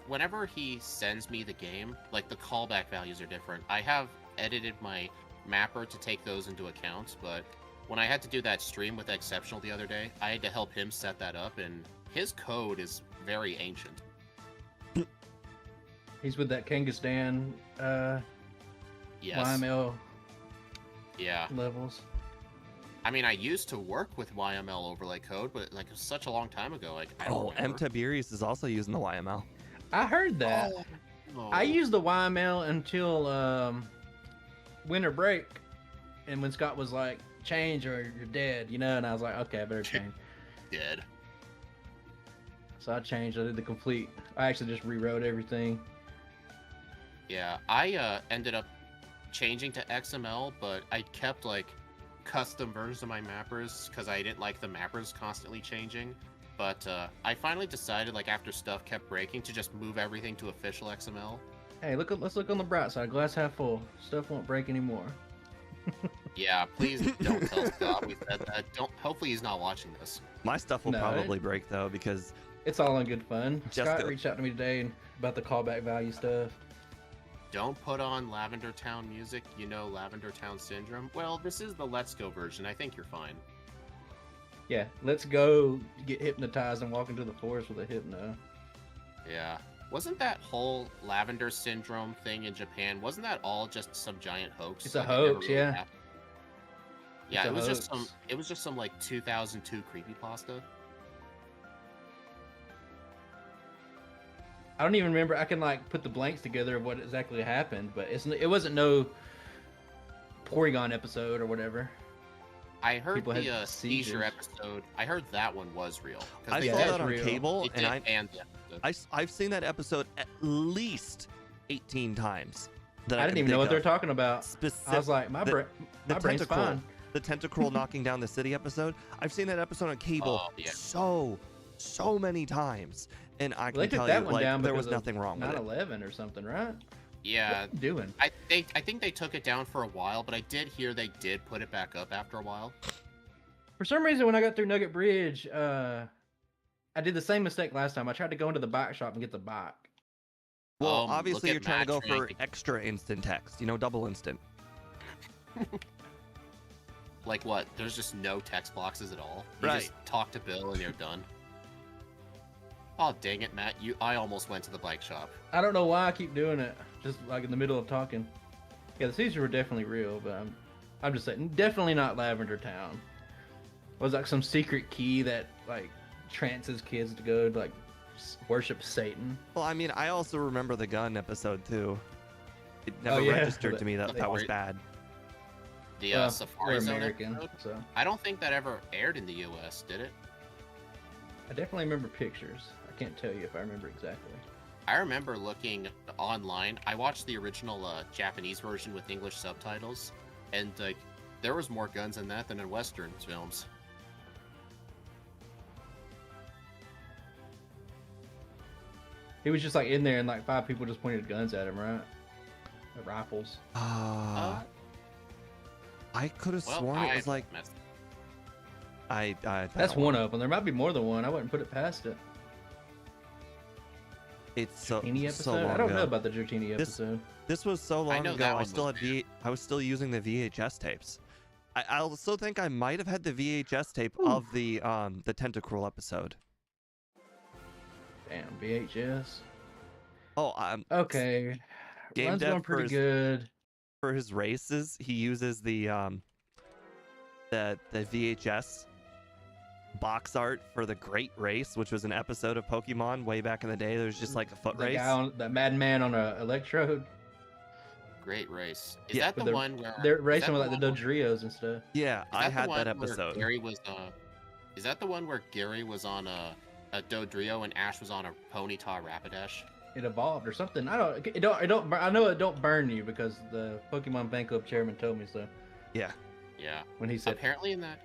B: Whenever he sends me the game, like, the callback values are different. I have edited my mapper to take those into account, but when I had to do that stream with Exceptional the other day, I had to help him set that up, and his code is very ancient.
C: He's with that Kangaskhan
B: Yes.
C: YML
B: Yeah.
C: levels.
B: I mean, I used to work with YML overlay code, but, like, it was such a long time ago. Like, I don't
A: Oh, M.
B: remember.
A: Tiberius is also using the YML.
C: I heard that.
B: Oh.
C: I used the YML until winter break, and when Scott was like, "Change or you're dead," you know, and I was like, "Okay, I better change."
B: Dead.
C: So I changed. I did the complete. I actually just rewrote everything.
B: Yeah, I ended up changing to XML, but I kept like custom versions of my mappers because I didn't like the mappers constantly changing. But I finally decided, like after stuff kept breaking, to just move everything to official XML.
C: Hey, let's look on the bright side. Glass half full. Stuff won't break anymore.
B: Yeah, please don't tell Scott we said that. Don't. Hopefully he's not watching this.
A: My stuff will
C: No,
A: probably break though because
C: It's all in good fun.
A: Just
C: Scott
A: go.
C: reached out to me today about the callback value stuff.
B: Don't put on Lavender Town music. You know Lavender Town syndrome. Well, this is the Let's Go version. I think you're fine.
C: Yeah, let's go get hypnotized and walk into the forest with a hypno.
B: Yeah. Wasn't that whole lavender syndrome thing in Japan? Wasn't that all just some giant hoax?
C: It's a
B: Like, it never
C: hoax,
B: really
C: yeah.
B: happened? Yeah,
C: It's a
B: it was just
C: hoax.
B: some. It was just some like 2002 creepypasta.
C: I don't even remember. I can like put the blanks together of what exactly happened, but it wasn't no Porygon episode or whatever.
B: I heard
C: People had
B: the
C: sieges.
B: seizure episode. I heard that one was real. 'cause
A: I
B: they
A: saw
B: did-
A: that on
C: real.
A: cable,
B: they
A: and
B: did
A: I
B: ban the episode.
A: I've seen that episode at least 18 times. That
C: I didn't even know what they're talking about.
A: Specific,
C: I was like, my brain's
A: tentacle,
C: fine.
A: the tentacle knocking down the city episode. I've seen that episode on cable
B: Oh, yeah.
A: so many times, and I
C: Well,
A: can
C: they took
A: tell
C: that
A: you,
C: one
A: like,
C: down
A: there
C: because
A: was nothing wrong with it.
C: 9/11 or something, right?
B: Yeah,
C: What are you doing?
B: I think they took it down for a while, but I did hear they did put it back up after a while.
C: For some reason, when I got through Nugget Bridge, I did the same mistake last time. I tried to go into the bike shop and get the bike.
A: Well,
B: Look
A: obviously
B: at
A: you're trying to go
B: Matt
A: for
B: trying
A: extra instant text, double instant.
B: Like what? There's just no text boxes at all. You
A: Right.
B: just talk to Bill and you're done. Oh dang it, Matt! I almost went to the bike shop.
C: I don't know why I keep doing it. Just like in the middle of talking. Yeah, the seizures were definitely real, but I'm just saying, definitely not Lavender Town. It was like some secret key that like trances kids to go to, like worship Satan.
A: Well, I mean, I also remember the gun episode too. It never
C: yeah.
A: registered to me that
B: The
A: that was
B: part-
A: bad.
B: The
C: Well,
B: Safari
C: we're
B: Zone
C: American,
B: episode?
C: so
B: I don't think that ever aired in the U.S. Did it?
C: I definitely remember pictures. I can't tell you if I remember exactly.
B: I remember looking online. I watched the original Japanese version with English subtitles, and like there was more guns in that than in Western films.
C: He was just like in there, and like 5 people just pointed guns at him, right? Like rifles.
A: I could have
B: Well,
A: sworn it was like
B: messed-
A: I
C: That's
A: don't know.
C: one of them. There might be more than one. I wouldn't put it past it.
A: It's so
C: Dratini
A: so
C: episode?
A: long
C: I don't
A: ago.
C: know about the Dratini
A: This-
C: episode.
A: This was so long
B: know
A: ago.
B: that
A: I
B: one
A: still
B: was
A: had I was still using the VHS tapes. I also think I might have had the VHS tape of the Tentacruel episode.
C: Damn, VHS.
A: Oh,
C: Okay.
A: Game
C: Mine's
A: dev
C: going pretty
A: for his-
C: good.
A: for his races, he uses the VHS box art for the Great Race, which was an episode of Pokemon way back in the day. There was just like a foot
C: That
A: race.
C: guy on that madman on a electrode.
B: Great race. Is
A: Yeah,
B: that the
C: With
B: one where
C: They're
B: is
C: racing
B: that
C: with like the
B: one where-
C: Dodrios and stuff.
A: Yeah,
B: is
A: I
B: the
A: had
B: one
A: that
B: where
A: episode.
B: Gary was is that the one where Gary was on a Dodrio and Ash was on a Ponyta Rapidash?
C: It evolved or something. I don't. I know it don't burn you because the Pokemon Fan Club chairman told me so
B: Yeah.
C: when he said.
B: Apparently in that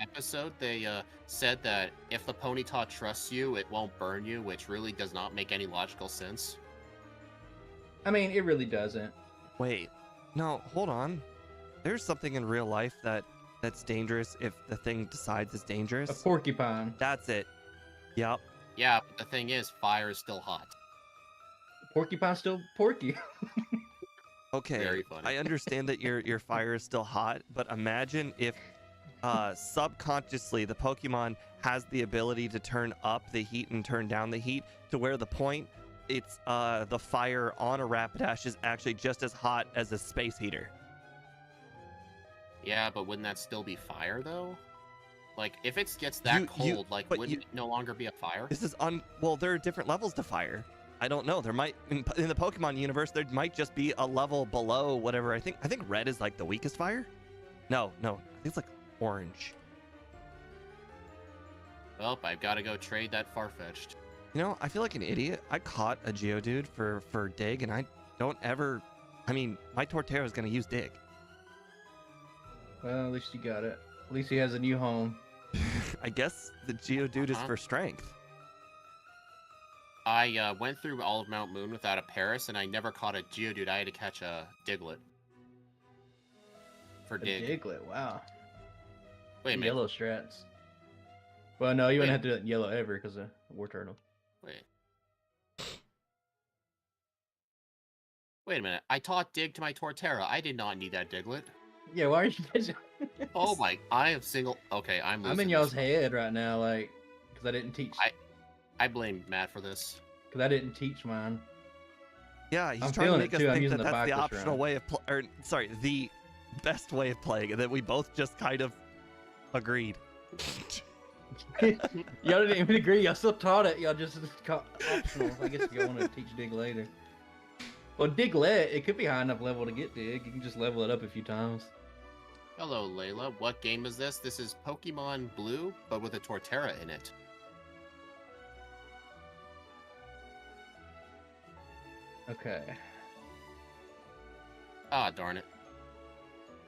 B: episode they said that if the Ponyta trusts you, it won't burn you, which really does not make any logical sense.
C: I mean, it really doesn't.
A: Wait, no, hold on. There's something in real life that's dangerous if the thing decides it's
C: A
A: dangerous.
C: porcupine.
A: That's it. Yep.
B: Yeah, but the thing is, fire is still hot.
C: Porcupine's still porky.
A: Okay.
B: Very funny.
A: I understand that your fire is still hot, but imagine if subconsciously the Pokemon has the ability to turn up the heat and turn down the heat to where the point it's the fire on a Rapidash is actually just as hot as a space heater.
B: Yeah, but wouldn't that still be fire though? Like, if it gets that cold, like,
A: but
B: wouldn't it no longer be a fire?
A: This is well, there are different levels to fire. I don't know. There might in the Pokemon universe there might just be a level below whatever. I think red is like the weakest fire. No, I think it's like orange.
B: Well, I've got to go trade that Farfetch'd.
A: I feel like an idiot. I caught a Geodude for Dig, and I don't ever. I mean, my Torterra is gonna use Dig.
C: Well, at least you got it. At least he has a new home.
A: I guess the Geodude is
B: Uh-huh.
A: for strength.
B: I went through all of Mount Moon without a Paris, and I never caught a Geodude. I had to catch a Diglett. For
C: A
B: Dig.
C: Diglett, wow.
B: Wait a minute.
C: Yellow strats. Well, no, you wouldn't
B: Wait.
C: have to do that in yellow ever because of War Turtle.
B: Wait a minute. I taught Dig to my Torterra. I did not need that Diglett.
C: Yeah, why are you guys?
B: Oh my! I am single. Okay, I'm.
C: I'm
B: losing
C: in
B: this
C: y'all's
B: one.
C: head right now, like, because I didn't teach.
B: I blame Matt for this.
C: Because I didn't teach mine.
A: Yeah, he's
C: I'm
A: trying to
C: feeling
A: make
C: it
A: us
C: too. I'm
A: think
C: using
A: that
C: the
A: that's the
C: bike this
A: optional
C: round.
A: way of the best way of playing, and that we both just kind of agreed.
C: Y'all didn't even agree. Y'all still taught it. Y'all just optional. I guess if you want to teach dig later. Well, Diglett, it could be high enough level to get dig. You can just level it up a few times.
B: Hello, Layla. What game is this? This is Pokemon Blue, but with a Torterra in it.
C: Okay.
B: Ah, darn it.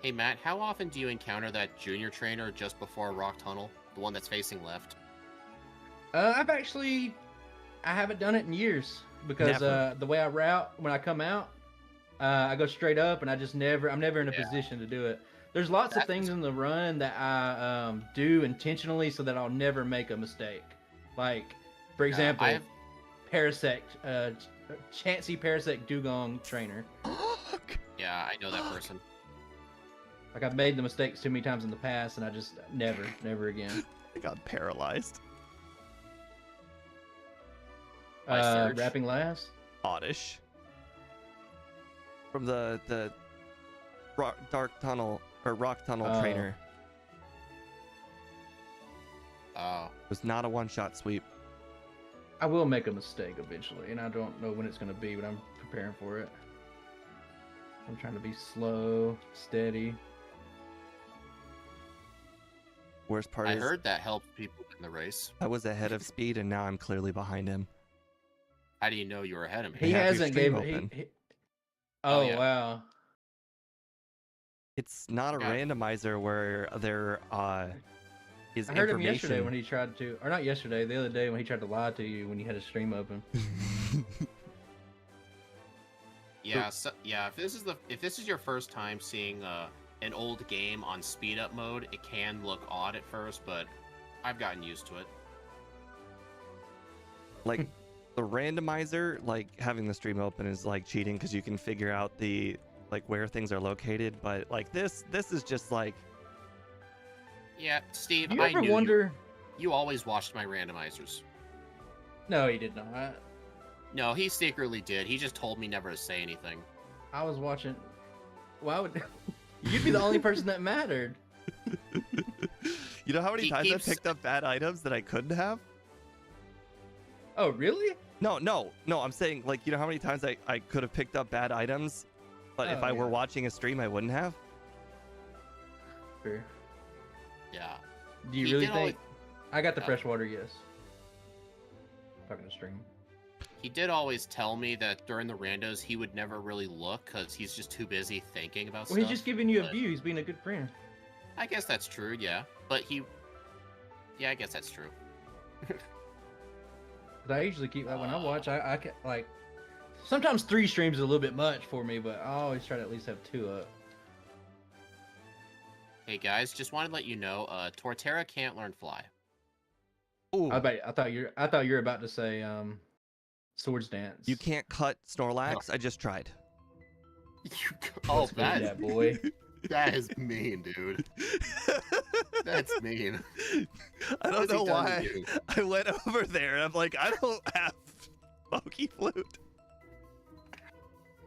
B: Hey, Matt, how often do you encounter that junior trainer just before Rock Tunnel? The one that's facing left?
C: I haven't done it in years because the way I route when I come out, I go straight up and I'm never in a position to do it. There's lots of things in the run that I do intentionally so that I'll never make a mistake. Like, for example, Parasect, Chansey Parasect Dugong trainer.
B: Yeah, I know that person.
C: Like, I've made the mistakes too many times in the past, and I just never again.
A: I got paralyzed.
C: Wrapping last?
A: Oddish. From the dark tunnel or rock tunnel trainer.
B: Oh.
A: It was not a one-shot sweep.
C: I will make a mistake eventually, and I don't know when it's going to be, but I'm preparing for it. I'm trying to be slow, steady.
A: Worst part
B: I
A: is
B: heard that helped people in the race.
A: I was ahead of speed, and now I'm clearly behind him.
B: How do you know you were ahead of me?
C: He hasn't
A: stream
C: gave
A: open.
C: Oh,
B: yeah.
C: wow.
A: It's not a randomizer where there is
C: I heard him
A: information.
C: yesterday when he tried to, or not yesterday, the other day when he tried to lie to you when you had a stream open.
B: Yeah, if this is your first time seeing an old game on speed up mode, it can look odd at first, but I've gotten used to it.
A: Like the randomizer, like having the stream open is like cheating because you can figure out the like where things are located, but like this is just like.
B: Yeah, Steve,
C: Do you ever wonder?
B: You always watched my randomizers.
C: No, he did not.
B: No, he secretly did. He just told me never to say anything.
C: I was watching. Why would you'd be the only person that mattered?
A: You know how many times I picked up bad items that I couldn't have?
C: Oh, really?
A: No. I'm saying, like, you know how many times I could have picked up bad items, but if I were watching a stream, I wouldn't have?
C: Sure.
B: Yeah.
C: Do you really think? I got the freshwater, yes. Talking to stream.
B: He did always tell me that during the randos, he would never really look because he's just too busy thinking about stuff.
C: Well, he's just giving you a view. He's being a good friend.
B: I guess that's true, yeah. But yeah, I guess that's true.
C: But I usually keep like when I watch, I can like sometimes 3 streams is a little bit much for me, but I always try to at least have 2 up.
B: Hey guys, just wanted to let you know, Torterra can't learn fly.
A: Ooh.
C: I thought you were about to say Swords Dance.
A: You can't cut Snorlax. I just tried.
B: Oh,
C: that boy.
B: That is mean, dude. That's mean.
A: I don't know why I went over there and I'm like, I don't have Smoky Flute.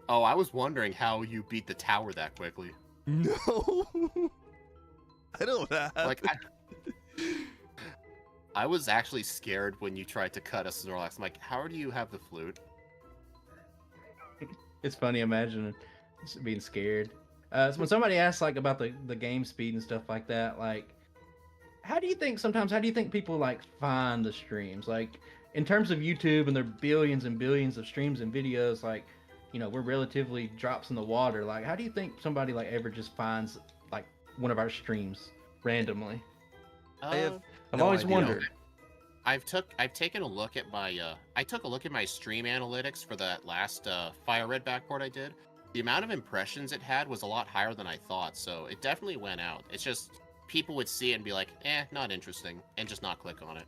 B: Oh, I was wondering how you beat the tower that quickly.
A: No. I don't have.
B: Like, I was actually scared when you tried to cut a Snorlax. I'm like, how do you have the flute?
C: It's funny, imagine being scared. So when somebody asks like about the game speed and stuff like that, like, how do you think people like find the streams? Like, in terms of YouTube and their billions and billions of streams and videos, like, you know, we're relatively drops in the water. Like, how do you think somebody like ever just finds like one of our streams randomly? I've always wondered.
B: I've taken a look at my I took a look at my stream analytics for that last Fire Red backboard I did. The amount of impressions it had was a lot higher than I thought, so it definitely went out. It's just people would see it and be like, not interesting, and just not click on it.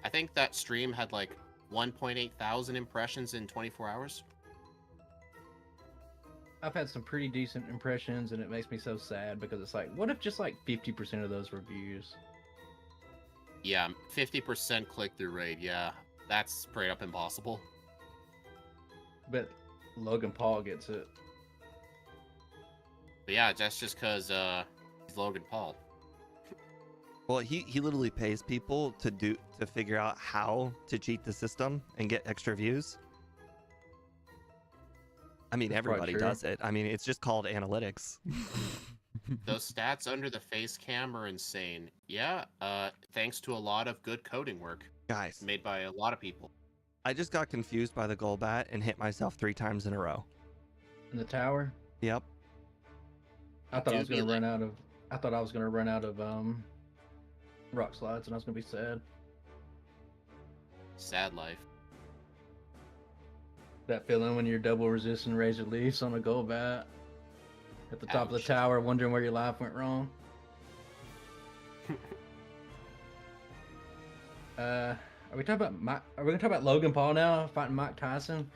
B: I think that stream had like 1.8 thousand impressions in 24 hours.
C: I've had some pretty decent impressions, and it makes me so sad because it's like, what if just like 50% of those were views?
B: Yeah, 50% click-through rate, yeah. That's straight up impossible.
C: But Logan Paul gets it.
B: But yeah, that's just because he's Logan Paul.
A: Well, he literally pays people to figure out how to cheat the system and get extra views. I mean,
C: That's
A: everybody
C: probably true.
A: does it. I mean, it's just called analytics.
B: Those stats under the face cam are insane. Yeah, thanks to a lot of good coding work
A: Guys,
B: made by a lot of people.
A: I just got confused by the goal bat and hit myself 3 times in a row.
C: In the tower.
A: Yep.
C: I thought I
B: do
C: was gonna
B: be
C: run out of. I thought I was gonna run out of rock slides, and I was gonna be sad.
B: Sad life.
C: That feeling when you're double resisting razor leafs on a gold bat at the top of the
B: Ouch.
C: tower, wondering where your life went wrong. Are we talking about Are we gonna talk about Logan Paul now fighting Mike Tyson?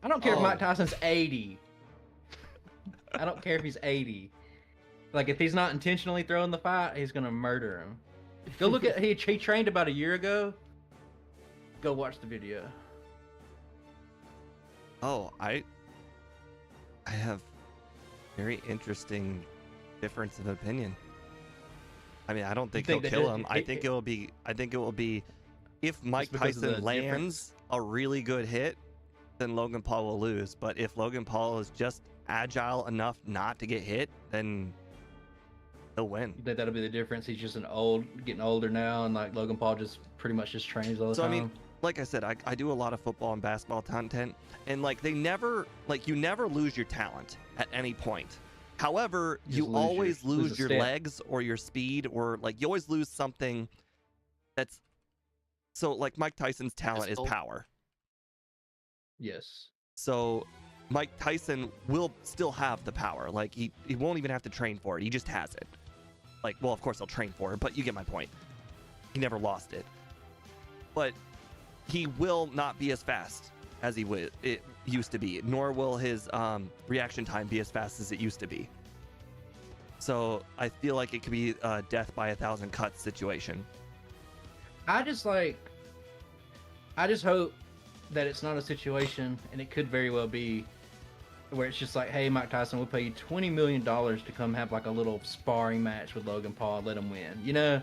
C: I don't care if
B: Oh.
C: Mike Tyson's 80. I don't care if he's 80. Like if he's not intentionally throwing the fight, he's gonna murder him. Go look at he trained about a year ago. Go watch the video.
A: Oh, I have very interesting difference of opinion. I mean, I don't think he'll
C: think that
A: kill
C: it-
A: him. I think it will be if Mike
C: because of the
A: Tyson lands a really good hit, then Logan Paul will lose. But if Logan Paul is just agile enough not to get hit, then he'll win.
C: You think that'll be the difference? He's just getting older now, and like Logan Paul just pretty much just trains all the
A: So,
C: time.
A: I mean, like I said, I do a lot of football and basketball content, and like you never lose your talent at any point. However,
C: You
A: you
C: just
A: always
C: lose
A: lose
C: a
A: your
C: step.
A: legs or your speed, or like you always lose something that's so like Mike Tyson's talent is
B: Physical.
A: power.
C: Yes.
A: So Mike Tyson will still have the power. Like he won't even have to train for it. He just has it. Like, well, of course he'll train for it, but you get my point. He never lost it. But he will not be as fast as it used to be, nor will his reaction time be as fast as it used to be. So I feel like it could be a death by 1,000 cuts situation.
C: I just hope that it's not a situation, and it could very well be, where it's just like, hey, Mike Tyson, we'll pay you $20 million to come have like a little sparring match with Logan Paul, let him win. You know?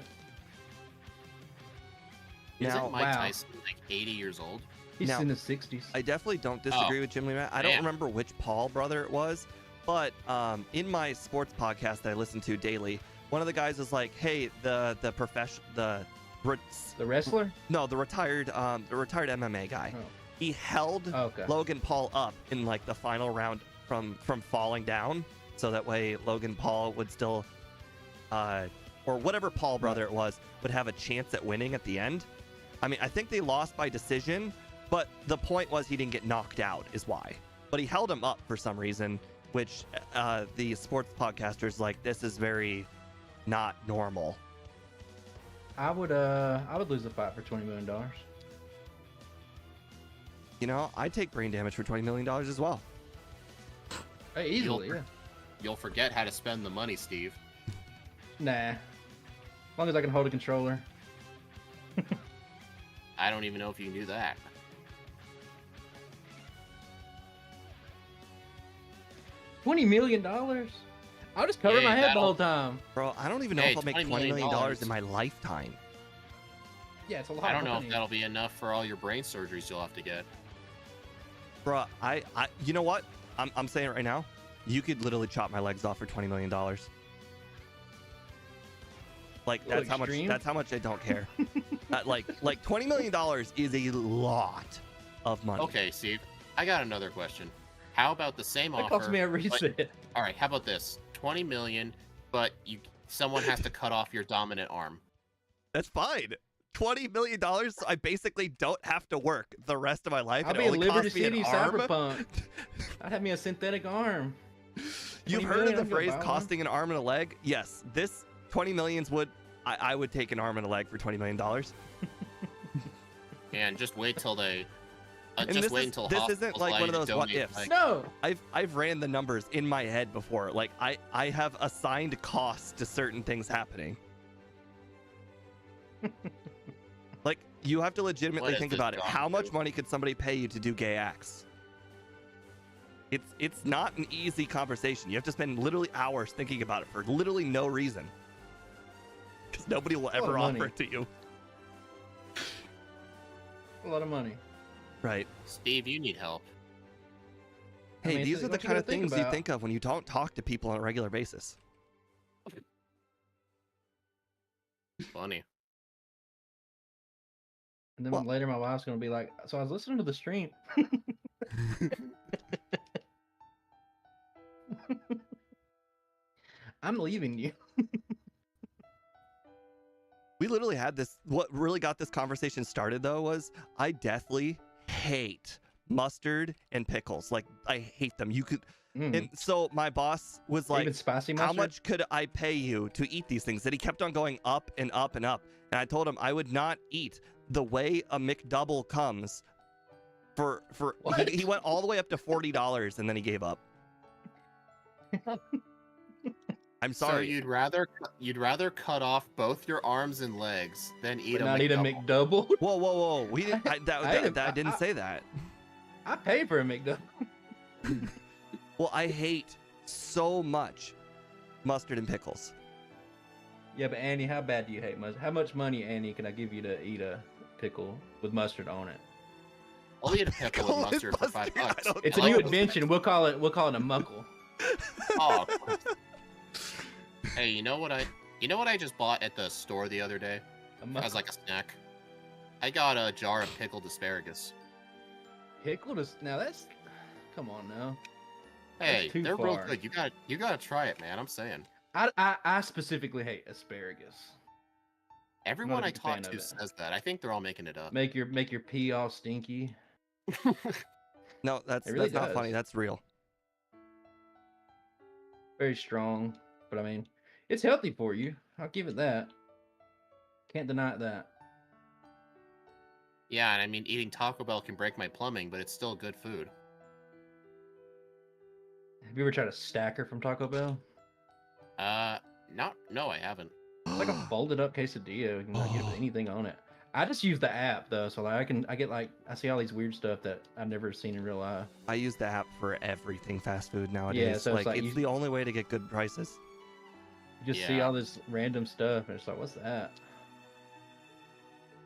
B: Isn't
A: Now,
B: Mike
C: wow.
B: Tyson like 80 years old?
C: He's
A: Now-
C: in his 60s.
A: I definitely don't disagree with Jim Lee Matt. I don't
B: man.
A: remember which Paul brother it was, but in my sports podcast that I listen to daily, one of the guys is like, "Hey, the
C: The
A: retired MMA guy.
C: Oh.
A: He held
C: Okay.
A: Logan Paul up in like the final round from falling down, so that way Logan Paul would still, or whatever Paul brother it was, would have a chance at winning at the end. I mean, I think they lost by decision, but the point was he didn't get knocked out, is why. But he held him up for some reason, which the sports podcasters like, this is very not normal.
C: I would lose the fight for $20 million.
A: You know, I'd take brain damage for $20 million as well.
C: Hey, easily,
B: You'll-
C: yeah.
B: You'll forget how to spend the money, Steve.
C: Nah. As long as I can hold a controller.
B: I don't even know if you knew that.
C: $20 million? I'll just cover
B: Hey,
C: my head the
B: that'll-
C: whole time.
A: Bro, I don't even know
B: Hey,
A: if I'll make
B: $20
A: $20 million
B: million
A: in my lifetime.
C: Yeah, it's a lot
B: I
C: of
B: don't know
C: money.
B: if that'll be enough for all your brain surgeries you'll have to get.
A: Bro, I you know what? I'm saying it right now. You could literally chop my legs off for $20 million. Like
C: Little
A: that's
C: extreme.
A: how much I don't care. like $20 million is a lot of money.
B: Okay, Steve, I got another question. How about the same
C: That
B: offer?
C: cost me a
B: but-
C: reset.
B: all right, how about this? 20 million, but someone has to cut off your dominant arm.
A: That's fine. $20 million, so I basically don't have to work the rest of my life.
C: I'll
A: and
C: be
A: it
C: in
A: only
C: Liberty
A: costs me an
C: City
A: arm.
C: Cyberpunk. I'd have me a synthetic arm.
A: You've
C: 20
A: heard
C: million,
A: of
C: I'm
A: the
C: gonna
A: phrase
C: buy one.
A: costing an arm and a leg? Yes, this 20 millions would. I would take an arm and a leg for $20 million.
B: And just wait till they.
A: And
B: Just
A: this
B: wait
A: is-
B: until
A: this
B: hospitals
A: isn't like
B: allow
A: one
B: you
A: of
B: to
A: those what
B: donate,
A: ifs.
B: like-
C: No.
A: I've ran the numbers in my head before. Like I have assigned costs to certain things happening. Like you have to legitimately
B: What is
A: think
B: this
A: about it.
B: gone
A: How much
B: to?
A: money could somebody pay you to do gay acts? It's not an easy conversation. You have to spend literally hours thinking about it for literally no reason. because nobody will
C: lot
A: ever
C: of
A: offer
C: money.
A: it to you.
C: A lot of money.
A: Right.
B: Steve, you need help.
C: I
A: Hey,
C: mean,
A: these
C: it's
A: are the
C: what you
A: kind of
C: gotta think
A: things you
C: about.
A: think of when you don't talk to people on a regular basis.
B: Funny.
C: And then
A: Well-
C: later, my wife's gonna be like, "So I was listening to the stream." I'm leaving you.
A: We literally had this. What really got this conversation started, though, was I deathly hate mustard and pickles. Like, I hate them. You could. And so my boss was like,
C: Even spicy
A: how
C: mustard.
A: much could I pay you to eat these things? And he kept on going up and up and up. And I told him I would not eat the way a McDouble comes for
C: What?
A: he went all the way up to $40 and then he gave up. I'm
B: So
A: sorry.
B: you'd rather cut off both your arms and legs than eat
C: But
B: a
C: not eat a
B: McDouble?
C: McDouble.
A: Whoa. We didn't, I
C: I
A: didn't say that.
C: I pay for a McDouble.
A: Well, I hate so much mustard and pickles.
C: Yeah, but Andy, how bad do you hate mustard? How much money, Andy, can I give you to eat a pickle with mustard on it?
B: I'll eat a pickle with mustard for
A: Mustard,
B: $5.
A: I don't
C: It's a
A: know.
C: new invention. We'll call it a muckle.
B: Oh. Hey, you know what I just bought at the store the other day
C: A muckle.
B: as like a snack? I got a jar of pickled asparagus.
C: Pickled is now that's. Come on now.
B: Hey,
C: too
B: they're real
C: far.
B: good. You gotta try it, man. I'm saying.
C: I specifically hate asparagus.
B: Everyone I
C: big fan
B: talk
C: of
B: to
C: it.
B: says that. I think they're all making it up.
C: Make your pee all stinky.
A: No, that's
C: It really
A: not
C: does.
A: funny. That's real.
C: Very strong, but I mean, it's healthy for you. I'll give it that. Can't deny that.
B: Yeah, and I mean, eating Taco Bell can break my plumbing, but it's still good food.
C: Have you ever tried a stacker from Taco Bell?
B: No, I haven't.
C: It's like a folded up quesadilla. You can like, get it with anything on it. I just use the app though, so like I see all these weird stuff that I've never seen in real life.
A: I use the app for everything fast food nowadays.
C: so it's like
A: it's
C: you-
A: the only way to get good prices.
C: You just see
B: Yeah.
C: all this random stuff, and it's like, what's that?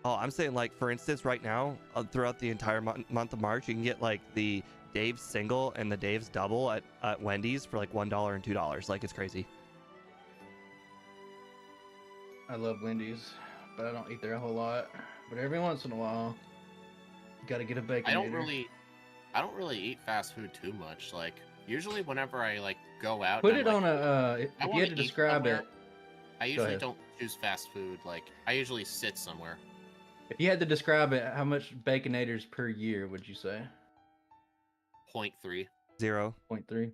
A: Oh, I'm saying, like, for instance, right now, throughout the entire month of March, you can get like the Dave's single and the Dave's double at Wendy's for like $1 and $2. Like, it's crazy.
C: I love Wendy's, but I don't eat there a whole lot. But every once in a while, you gotta get a bacon.
B: I don't really eat fast food too much. Like usually, whenever I like go out,
C: put
B: and
C: it
B: I'm
C: on
B: like,
C: a. If
B: I
C: you
B: wanna
C: had to
B: eat
C: describe
B: somewhere,
C: it,
B: I usually
C: ahead.
B: don't choose fast food. Like I usually sit somewhere.
C: if you had to describe it, how much baconators per year would you say?
B: 0.3.
A: 0.
C: 0.3.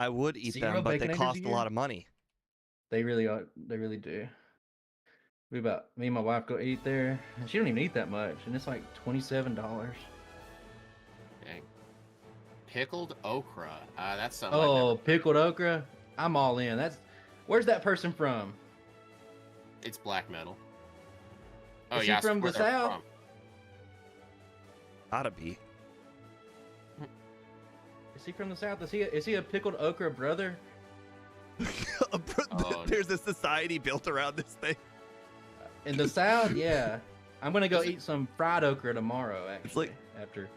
A: I would eat
C: Zero
A: them, but they
C: Baconators a
A: cost a
C: year?
A: lot of money.
C: They really are. They really do. Me and my wife go eat there, and she don't even eat that much, and it's like $27.
B: Dang. Pickled okra. That's something. I've
C: Oh,
B: never-
C: pickled okra. I'm all in. Where's that person from?
B: It's black metal. Oh
C: Is he
B: yeah, so
C: from
B: where
C: the
B: they're
C: South?
B: from.
A: Gotta be.
C: Is he from the South? Is he a pickled okra brother?
B: Oh,
A: There's a society built around this thing.
C: In the South, yeah. I'm gonna go
B: Is it-
C: eat some fried okra tomorrow. Actually,
A: like-
C: after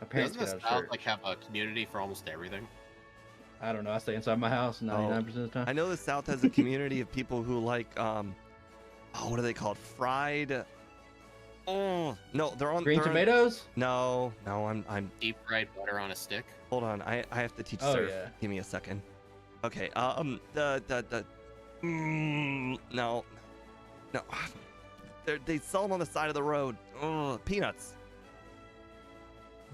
C: my parents
B: Doesn't
C: get
B: the
C: out of
B: South
C: church.
B: like have a community for almost everything?
C: I don't know. I stay inside my house 99% of the time.
A: I know the South has a community of people who like, what are they called? Fried. Oh no, they're on
C: Green
A: they're on-
C: tomatoes?
A: No, I'm.
B: Deep fried butter on a stick.
A: Hold on, I have to teach
C: Oh,
A: surf.
C: yeah.
A: Give me a second. Okay. No. They sell them on the side of the road. Peanuts.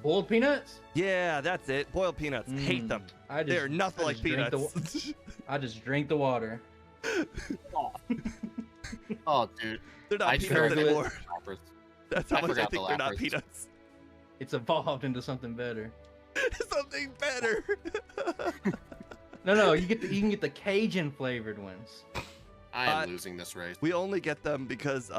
C: Boiled peanuts?
A: Yeah, that's it. Boiled peanuts. Hate them.
C: I just,
A: They're nothing
C: I
A: like
C: just drink
A: peanuts.
C: I just drink the water.
B: Oh, dude.
A: They're not
B: I
A: peanuts
C: tried to-
A: anymore.
B: Lappers.
A: That's how
B: I
A: much I
B: forgot
A: think
B: the
A: they're not
B: lappers.
A: peanuts.
C: It's evolved into something better.
A: Something better.
C: No, you can get the Cajun flavored ones.
B: I am losing this race.
A: We only get them because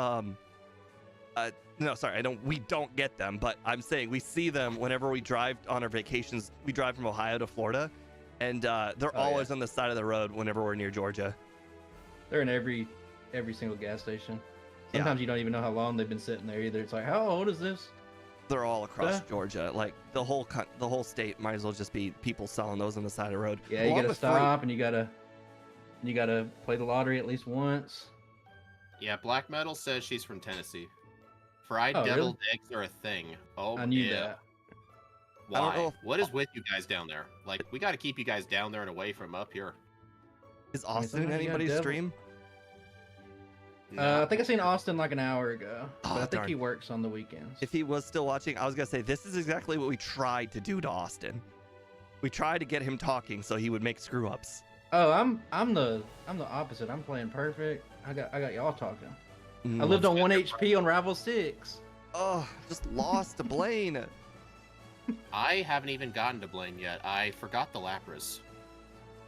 A: no, sorry, we don't get them, but I'm saying we see them whenever we drive on our vacations. We drive from Ohio to Florida, and they're
C: Oh,
A: always on the side of the road whenever we're near Georgia.
C: They're in every every single gas station.
A: Yeah.
C: Sometimes you don't even know how long they've been sitting there either. It's like, how old is this?
A: They're all across
C: Yeah.
A: Georgia. Like the whole state might as well just be people selling those on the side of the road.
C: Yeah, you
A: Along
C: gotta
A: with fruit.
C: stop and you gotta play the lottery at least once.
B: Yeah, Black Metal says she's from Tennessee. Fried
C: Oh,
B: deviled
C: really?
B: eggs are a thing. Oh,
C: I knew
B: yeah.
C: that.
A: I don't
B: Why?
A: know if-
B: What is with you guys down there? Like, we got to keep you guys down there and away from up here.
A: Is
C: mean,
A: Austin in
C: sometimes you got
A: anybody's
C: devil.
A: stream?
C: I think I seen Austin like an hour ago, but
A: Oh,
C: I think
A: darn.
C: he works on the weekends.
A: If he was still watching, I was gonna say this is exactly what we tried to do to Austin. We tried to get him talking so he would make screw ups.
C: Oh, I'm the opposite. I'm playing perfect. I got y'all talking. I
A: Mm.
C: lived on 1 HP on Rival 6.
A: Oh, just lost to Blaine.
B: I haven't even gotten to Blaine yet. I forgot the Lapras.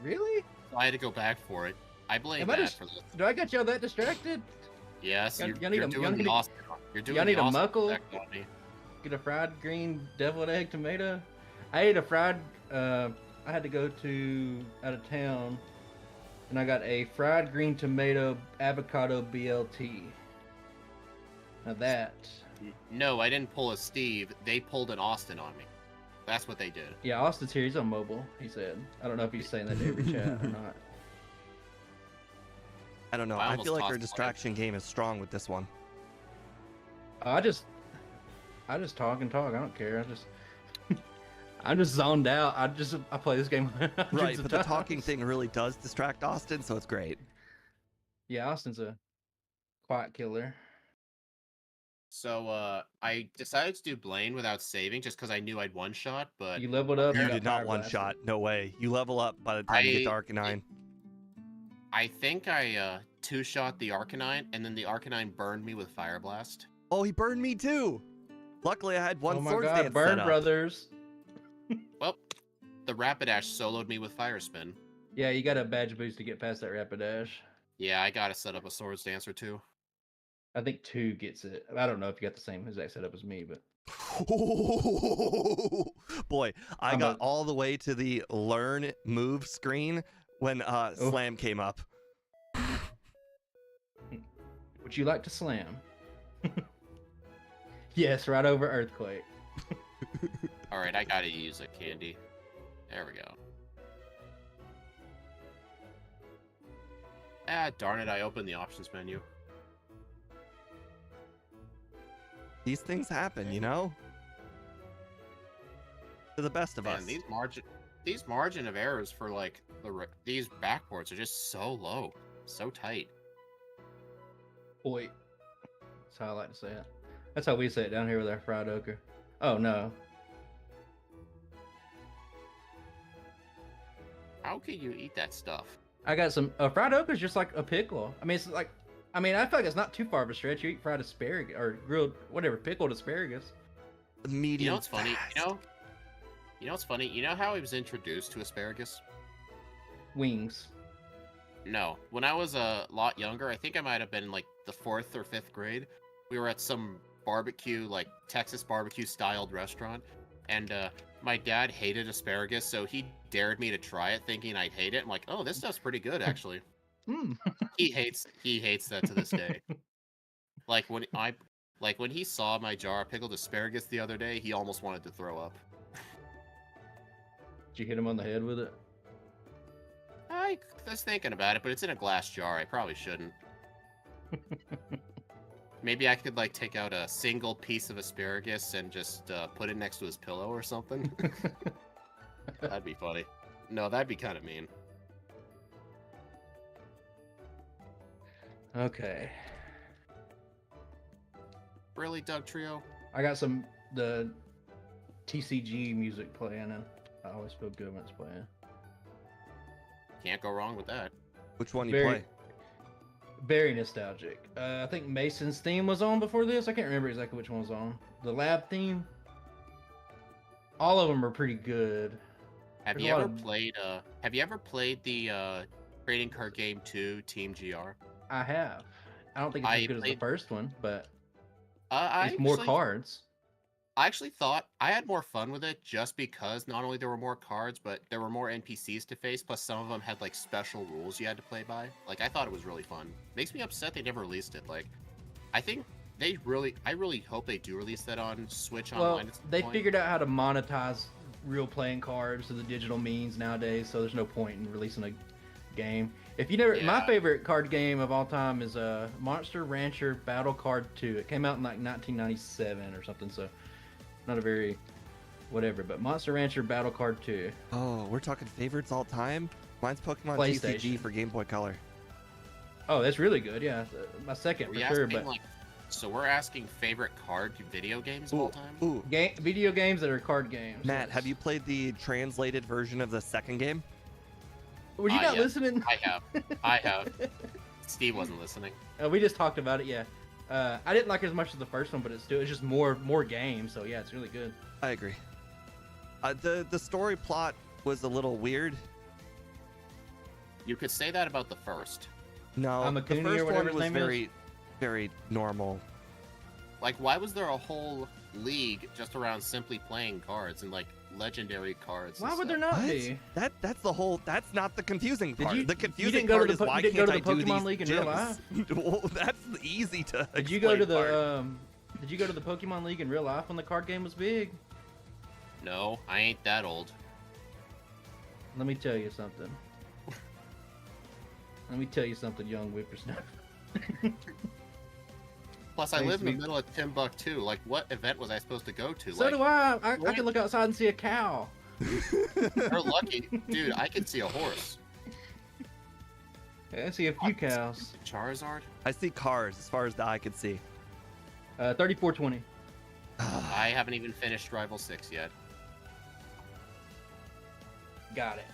C: Really?
B: So I had to go back for it. I blame
C: Am I
B: that
C: just-
B: for this.
C: Do I got y'all that distracted?
B: Yes,
C: y'all
B: you're,
C: need
B: you're
C: a-
B: doing
C: y'all
B: the
C: need a-
B: Austin. You're doing
C: y'all need
B: the
C: a
B: Austin
C: muckle?
B: effect on me.
C: Get a fried green deviled egg tomato. I ate a fried. I had to go to out of town, and I got a fried green tomato avocado BLT. Now that,
B: No, I didn't pull a Steve. They pulled an Austin on me. That's what they did.
C: yeah, Austin's here. He's on mobile. He said. I don't know if he's saying that to every chat or not.
A: I don't know.
B: I
A: I
B: almost
A: feel like
B: tossed
A: our
B: Blaine.
A: distraction game is strong with this one.
C: I just talk and talk. I don't care. I'm just zoned out. I play this game hundreds
A: Right,
C: of
A: but the
C: times.
A: talking thing really does distract Austin, so it's great.
C: Yeah, Austin's a quiet killer.
B: So I decided to do Blaine without saving just because I knew I'd one shot, but
C: You leveled up.
A: You
C: and got
A: did not
C: fire
A: one
C: blasted.
A: shot. No way. You level up by the time you get to Arcanine.
B: I think I two shot the Arcanine and then the Arcanine burned me with Fire Blast.
A: Oh, he burned me too. Luckily, I had one
C: Oh my
A: Swords
C: God,
A: Dance
C: Burn
A: set up.
C: Brothers.
B: Well, the Rapidash soloed me with Fire Spin.
C: Yeah, you got a badge boost to get past that Rapidash.
B: Yeah, I gotta set up a Swords Dance or two.
C: I think 2 gets it. I don't know if you got the same exact setup as me, but
A: Boy, I
C: I'm
A: got
C: a-
A: all the way to the learn move screen when Slam came up.
C: would you like to slam? Yes, right over Earthquake.
B: Alright, I gotta use a candy. There we go. Ah, darn it, I opened the options menu.
A: These things happen, you know? To the best of
B: Man,
A: us.
B: these margin of errors for like these backports are just so low, so tight.
C: Boy. That's how I like to say it. That's how we say it down here with our fried ochre. Oh no.
B: How can you eat that stuff?
C: I got some fried ochre is just like a pickle. I mean, it's like, I feel like it's not too far of a stretch. You eat fried asparagus or grilled, whatever, pickled asparagus.
A: Medium
B: You know what's funny?
A: fast.
B: You know what's funny? You know how I was introduced to asparagus?
C: Wings.
B: No, when I was a lot younger, I think I might have been like the 4th or 5th grade. We were at some barbecue, like Texas barbecue styled restaurant, and my dad hated asparagus, so he dared me to try it, thinking I'd hate it. I'm like, oh, this stuff's pretty good, actually.
C: Mm.
B: He hates that to this day. Like when he saw my jar of pickled asparagus the other day, he almost wanted to throw up.
C: Did you hit him on the head with it?
B: I was thinking about it, but it's in a glass jar. I probably shouldn't. Maybe I could like take out a single piece of asparagus and just put it next to his pillow or something. That'd be funny. No, that'd be kind of mean.
C: Okay.
B: Really, Doug Trio?
C: I got the TCG music playing, and I always feel good when it's playing.
B: Can't go wrong with that.
A: Which one you
C: Very-
A: play?
C: Very nostalgic. I think Mason's theme was on before this. I can't remember exactly which one was on. The lab theme. All of them are pretty good.
B: Have
C: There's
B: you
C: a lot
B: ever
C: of-
B: played? Have you ever played the trading card game 2 Team GR?
C: I have. I don't think it's
B: I
C: as good as the
B: played-
C: first one, but
B: I
C: it's more
B: actually-
C: cards.
B: I actually thought I had more fun with it just because not only there were more cards, but there were more NPCs to face, plus some of them had like special rules you had to play by. Like I thought it was really fun. Makes me upset they never released it. Like I think I really hope they do release that on Switch
C: Well,
B: Online at some
C: they
B: point.
C: figured out how to monetize real playing cards to the digital means nowadays, so there's no point in releasing a game. If you never, my
B: Yeah.
C: favorite card game of all time is Monster Rancher Battle Card 2. It came out in like 1997 or something, so not a very whatever, but Monster Rancher Battle Card 2.
A: Oh, we're talking favorites all time. Mine's Pokemon
C: PlayStation.
A: TCG for Game Boy Color.
C: Oh, that's really good. Yeah, my second
B: Are
C: for
B: we
C: sure.
B: asking,
C: But
B: like, so we're asking favorite card video games of all time?
A: Ooh,
C: video games that are card games.
A: Matt, have you played the translated version of the second game?
C: Were you not
B: yeah.
C: listening?
B: I have. Steve wasn't listening.
C: We just talked about it. Yeah. I didn't like it as much as the first one, but it's just more games. So yeah, it's really good.
A: I agree. The story plot was a little weird.
B: You could say that about the first.
A: No, the
C: Amakuni or
A: first
C: whatever
A: one
C: his
A: was
C: name is?
A: very, very normal.
B: Like, why was there a whole league just around simply playing cards and like legendary cards?
C: Why
B: and
C: would there
B: stuff?
C: not
A: What?
C: be?
A: That's not the confusing
C: Did
A: part.
C: you-
A: The
C: you
A: confusing
C: didn't go to
A: part
C: the
A: is
C: Po-
A: why
C: you didn't go
A: can't
C: to
A: I
C: the
A: do
C: Pokemon
A: these
C: League in real
A: gyms? Well, that's the easy to
C: Did you go to
A: explain part.
C: the Did you go to the Pokemon League in real life when the card game was big?
B: No, I ain't that old.
C: Let me tell you something. Let me tell you something, young whippersnapper.
B: Plus, I
C: Thanks,
B: live in the
C: me.
B: middle of Timbuktu. Like, what event was I supposed to go to?
C: So
B: like,
C: do I. I
B: what?
C: can look outside and see a cow.
B: You're lucky, dude. I can see a horse.
C: I see a few cows.
B: Charizard.
A: I see cars as far as the eye can see.
C: 3420.
B: I haven't even finished Rival 6 yet.
C: Got it.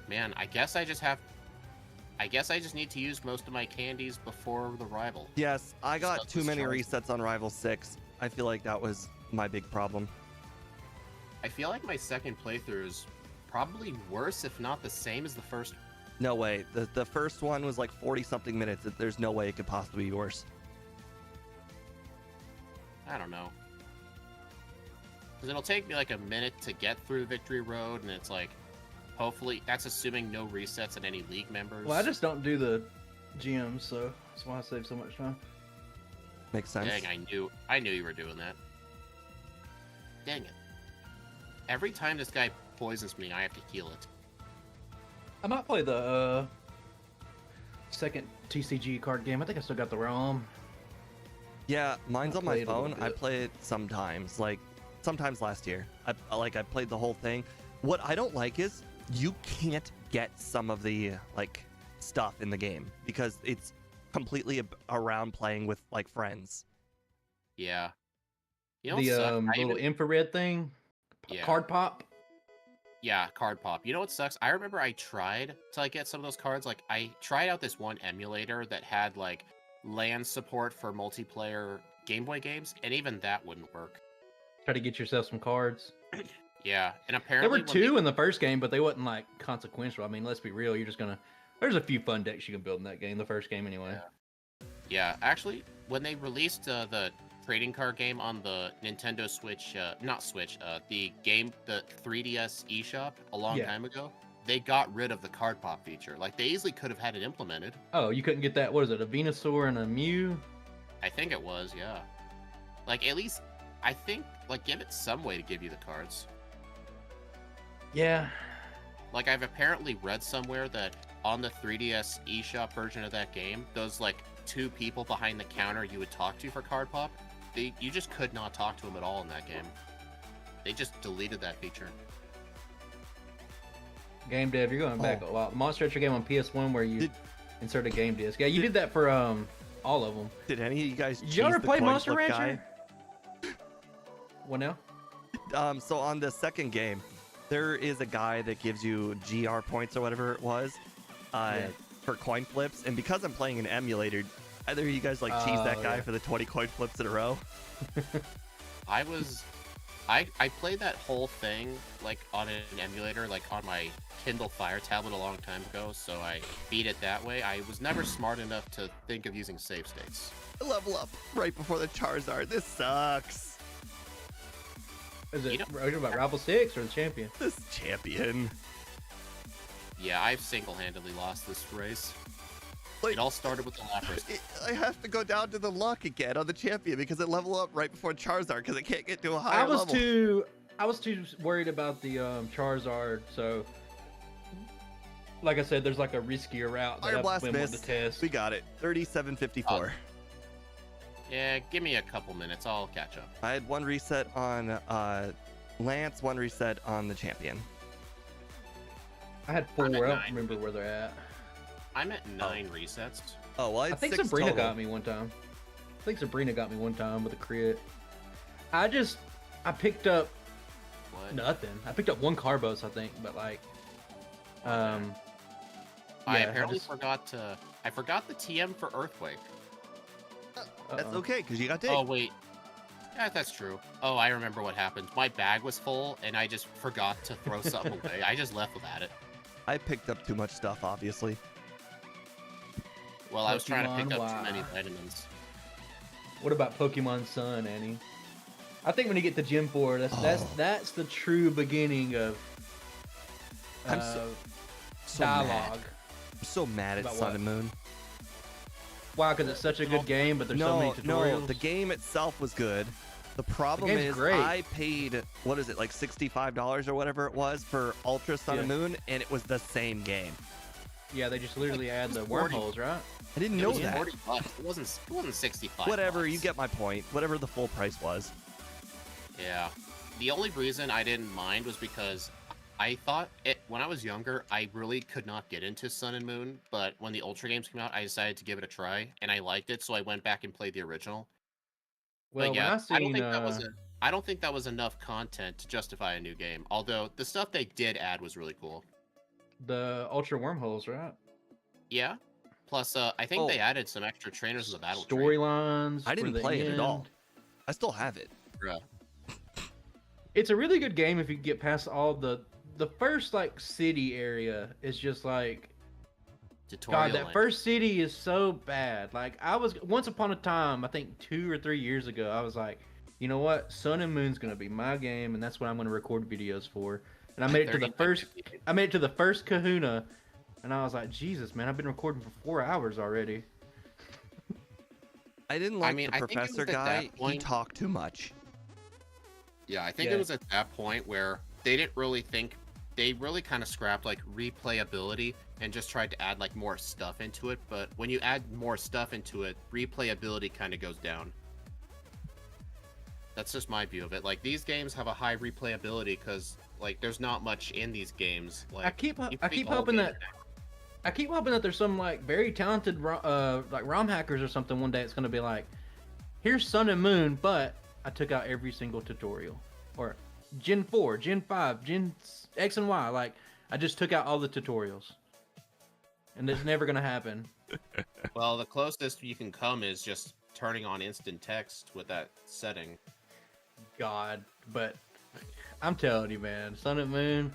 B: Man, I guess I just need to use most of my candies before the rival.
A: Yes, I got
B: Stuff
A: too
B: is
A: many
B: Charizard.
A: resets on Rival 6. I feel like that was my big problem.
B: I feel like my second playthrough is probably worse, if not the same as the first.
A: No way. The first one was like 40-something minutes. There's no way it could possibly be worse.
B: I don't know. Because it'll take me like a minute to get through Victory Road, and it's like, hopefully, that's assuming no resets in any league members.
C: Well, I just don't do the GMs, so that's why I save so much time.
A: Makes sense.
B: Dang, I knew you were doing that. Dang it. Every time this guy poisons me, I have to heal it.
C: I might play the second TCG card game. I think I still got the ROM.
A: Yeah, mine's
C: I
A: on my
C: played a little
A: phone. I
C: bit.
A: play it sometimes, like sometimes last year. I played the whole thing. What I don't like is you can't get some of the like stuff in the game because it's completely around playing with like friends.
B: Yeah. You know
C: The
B: what sucks? I
C: little
B: even-
C: infrared thing.
B: Yeah.
C: Card pop.
B: Yeah, card pop. You know what sucks? I remember I tried to like get some of those cards. Like I tried out this one emulator that had like LAN support for multiplayer Game Boy games, and even that wouldn't work.
C: Try to get yourself some cards.
B: Yeah, and
C: There
B: apparently
C: were two in the first game, but they wasn't like consequential. I mean, let's be real. You're just gonna. There's a few fun decks you can build in that game. The first game, anyway.
B: Yeah, actually, when they released the trading card game on the Nintendo Switch, not Switch, the 3DS eShop a long
C: Yeah.
B: time ago, they got rid of the card pop feature. Like they easily could have had it implemented.
C: Oh, you couldn't get that. What is it? A Venusaur and a Mew?
B: I think it was, yeah. Like at least, I think, like give it some way to give you the cards.
C: Yeah.
B: Like I've apparently read somewhere that on the 3DS eShop version of that game, those like two people behind the counter you would talk to for card pop, you just could not talk to them at all in that game. They just deleted that feature.
C: Game dev, you're going back a lot. Monster Hunter game on PS1 where you
A: Did-
C: insert a game disc. Yeah, you did that for all of them.
A: Did any of you guys?
C: Did you ever
A: cheese the
C: play
A: coin
C: Monster
A: flip
C: Rancher? What now?
A: guy? So on the second game, there is a guy that gives you GR points or whatever it was,
C: Yeah.
A: for coin flips. And because I'm playing an emulator, either of you guys like cheese that
C: Oh,
A: guy
C: yeah.
A: for the 20 coin flips in a row.
B: I was I played that whole thing like on an emulator, like on my Kindle Fire tablet a long time ago, so I beat it that way. I was never smart enough to think of using save states.
A: Level up right before the Charizard. This sucks.
C: Is it
B: You know-
C: are you about Rival 6 or the champion?
A: This champion.
B: Yeah, I've single-handedly lost this race.
A: Like,
B: It all started with the Lapras.
A: I have to go down to the luck again on the champion because it level up right before Charizard because I can't get to a higher level.
C: I was too worried about the Charizard, so like I said, there's like a riskier route that
A: Fire
C: I
A: Blast
C: went with
A: missed.
C: the test.
A: We got it. 37.54.
B: Yeah, give me a couple minutes. I'll catch up.
A: I had one reset on Lance, one reset on the champion.
C: I had 4.
B: I'm at
C: I don't
B: 9.
C: remember where they're at.
B: I'm at 9 resets.
A: Oh, well, I
C: I
A: had
C: think
A: 6
C: Sabrina
A: total.
C: got me one time. I think Sabrina got me one time with a crit. I picked up
B: What?
C: nothing. I picked up one Carbos, I think, but like,
B: I
C: yeah,
B: apparently
C: just-
B: forgot to. I forgot the TM for Earthquake.
A: That's
C: uh-oh.
A: okay because you got Dig.
B: Oh wait, yeah, that's true. Oh, I remember what happened. My bag was full, and I just forgot to throw something away. I just left without it.
A: I picked up too much stuff, obviously.
B: Well, I was trying to pick
C: Pokemon,
B: up too many
C: wow.
B: vitamins.
C: What about Pokemon Sun, Annie? I think when you get to Gym 4, that's the true beginning of
A: I'm so mad.
C: dialogue.
A: I'm so mad at
C: About
A: Sun
C: what?
A: and Moon.
C: Why? Because it's such a good game, but there's so many tutorials.
A: No, the game itself was good. The problem
C: game's
A: is
C: great.
A: I paid, what is it, like $65 or whatever it was for Ultra Sun and
C: Yeah.
A: Moon, and it was the same game.
C: Yeah, they just literally add the
B: 40.
C: wormholes, right?
A: I didn't
B: It
A: know
B: was
A: that.
B: 40 bucks. It wasn't 65.
A: Whatever,
B: bucks.
A: you get my point. Whatever the full price was.
B: Yeah. The only reason I didn't mind was because I thought when I was younger, I really could not get into Sun and Moon, but when the Ultra games came out, I decided to give it a try, and I liked it, so I went back and played the original.
C: Well,
B: But yeah,
C: when I seen,
B: I don't think that was enough content to justify a new game. Although the stuff they did add was really cool.
C: the Ultra wormholes, right?
B: Yeah. Plus, I think they
A: Oh.
B: added some extra trainers in the battle tree.
C: Storylines.
A: I
C: for
A: didn't
C: the
A: play it at all.
C: end.
A: I still have it.
B: Bruh.
C: It's a really good game if you get past all the first like city area is just like
B: Tutorial
C: God, that
B: land.
C: first city is so bad. Like I was once upon a time, I think 2 or 3 years ago, I was like, you know what, Sun and Moon's gonna be my game, and that's what I'm gonna record videos for. And I made it to the
B: 39.58.
C: I made it to the first Kahuna, and I was like, Jesus, man, I've been recording for 4 hours already.
A: I didn't like
B: mean,
A: the
B: I think it
A: professor
B: was at
A: guy.
B: that
A: He
B: point-
A: talked too much.
B: Yeah, I think
C: Yeah.
B: it was at that point where they didn't really think they really kind of scrapped like replayability and just tried to add like more stuff into it. But when you add more stuff into it, replayability kind of goes down. That's just my view of it. Like these games have a high replayability because like there's not much in these games. Like
C: I keep
B: you
C: I
B: beat
C: keep
B: the whole
C: hoping
B: game
C: that
B: now.
C: I keep hoping that there's some like very talented like ROM hackers or something one day. It's gonna be like, here's Sun and Moon, but I took out every single tutorial, or Gen 4, Gen 5, Gen X and Y. Like I just took out all the tutorials, and it's never gonna happen.
B: Well, the closest you can come is just turning on instant text with that setting.
C: God, but I'm telling you, man, Sun and Moon,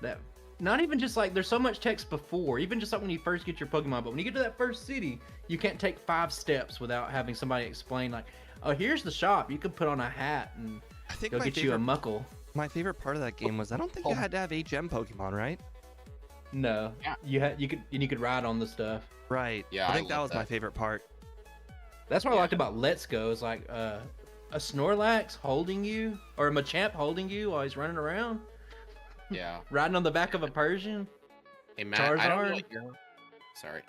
C: that not even just like there's so much text before, even just like when you first get your Pokemon, but when you get to that first city, you can't take 5 steps without having somebody explain like, oh, here's the shop. You could put on a hat and
A: I think
C: go
A: my
C: get you a
A: favorite,
C: muckle.
A: my favorite part of that game was I don't think you had to have HM Pokemon, right?
C: No,
B: Yeah.
C: you could ride on the stuff.
A: Right.
B: Yeah,
A: I
B: I
A: think that
B: love
A: was my
B: that.
A: favorite part.
C: That's what I
B: Yeah.
C: liked about Let's Go is like a Snorlax holding you or a Machamp holding you while he's running around,
B: Yeah.
C: riding on the back of a Persian.
B: Hey Matt, I don't know
C: Charizard?
B: what your sorry.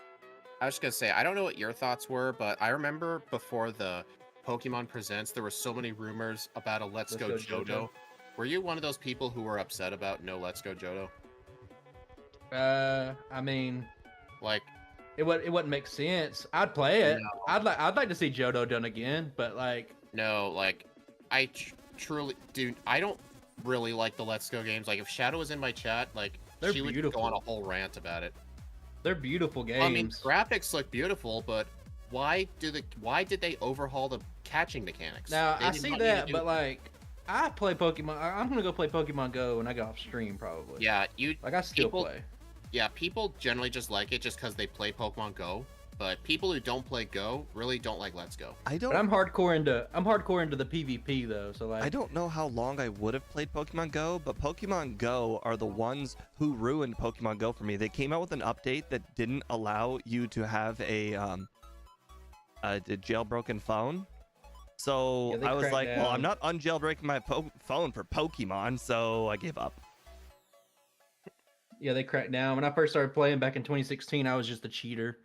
B: I was just gonna say I don't know what your thoughts were, but I remember before the Pokemon Presents, there were so many rumors about a Let's Go Johto. Were you one of those people who were upset about no Let's Go Johto?
C: I mean,
B: Like,
C: it wouldn't make sense. I'd play it.
B: No.
C: I'd like to see Johto done again, but like,
B: no, like I truly, dude, I don't really like the Let's Go games. Like, if Shadow was in my chat, like
C: They're
B: she would
C: beautiful.
B: go on a whole rant about it.
C: they're beautiful games.
B: I mean, graphics look beautiful, but why did they overhaul the catching mechanics?
C: Now
B: They
C: I
B: did
C: see
B: not need to
C: that,
B: do
C: but like, I play Pokemon. I'm gonna go play Pokemon Go when I get off stream probably.
B: Yeah,
C: Like I still
B: people-
C: play.
B: Yeah, people generally just like it just because they play Pokemon Go. But people who don't play Go really don't like Let's Go.
C: But I'm hardcore into the PvP though. So like
A: I don't know how long I would have played Pokemon Go, but Pokemon Go are the ones who ruined Pokemon Go for me. They came out with an update that didn't allow you to have a jailbroken phone. So
C: Yeah,
A: I was
C: cracked
A: like, well, I'm
C: down.
A: not unjailbreaking my phone for Pokemon, so I gave up.
C: Yeah, they cracked down. When I first started playing back in 2016, I was just a cheater.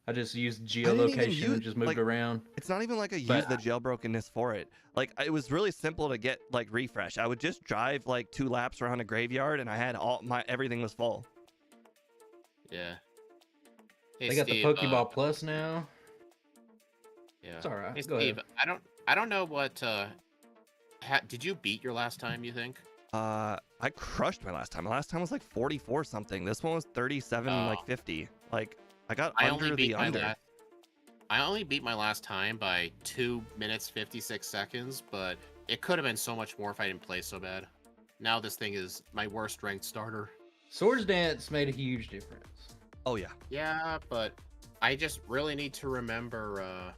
C: I just used
A: even
C: geolocation
A: use-
C: and just moved
A: like,
C: around.
A: It's not even like I
C: But-
A: used the jailbrokenness for it. Like it was really simple to get like refresh. I would just drive like 2 laps around a graveyard, and I had everything was full.
B: Yeah. Hey,
C: They got
B: Steve,
C: the Pokeball Plus now.
B: Yeah.
C: It's all right.
B: Hey,
C: Go
B: Steve,
C: ahead.
B: I don't know what. Did you beat your last time? You think?
A: I crushed my last time. My last time was like 44 something. This one was 37, like
B: Oh.
A: 50. Like I got
B: I
A: under
B: only beat
A: the
B: my
A: under.
B: I only beat my last time by 2 minutes 56 seconds, but it could have been so much more if I didn't play so bad. Now this thing is my worst ranked starter.
C: Swords Dance made a huge difference.
A: Oh yeah.
B: Yeah, but I just really need to remember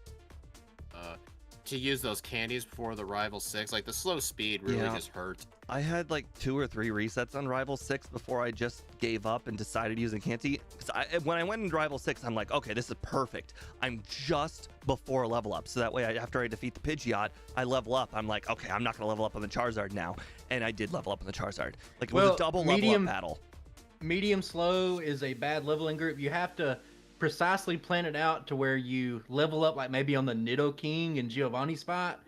B: to use those candies before the Rival 6. Like the slow speed really
A: Yeah.
B: just hurts.
A: I had like 2 or 3 resets on Rival 6 before I just gave up and decided using Canty. Because when I went into Rival 6, I'm like, okay, this is perfect. I'm just before level up. So that way, after I defeat the Pidgeot, I level up. I'm like, okay, I'm not going to level up on the Charizard now. And I did level up on the Charizard. Like it was a double level up battle.
C: Medium slow is a bad leveling group. You have to precisely plan it out to where you level up like maybe on the Nidoking and Giovanni spot,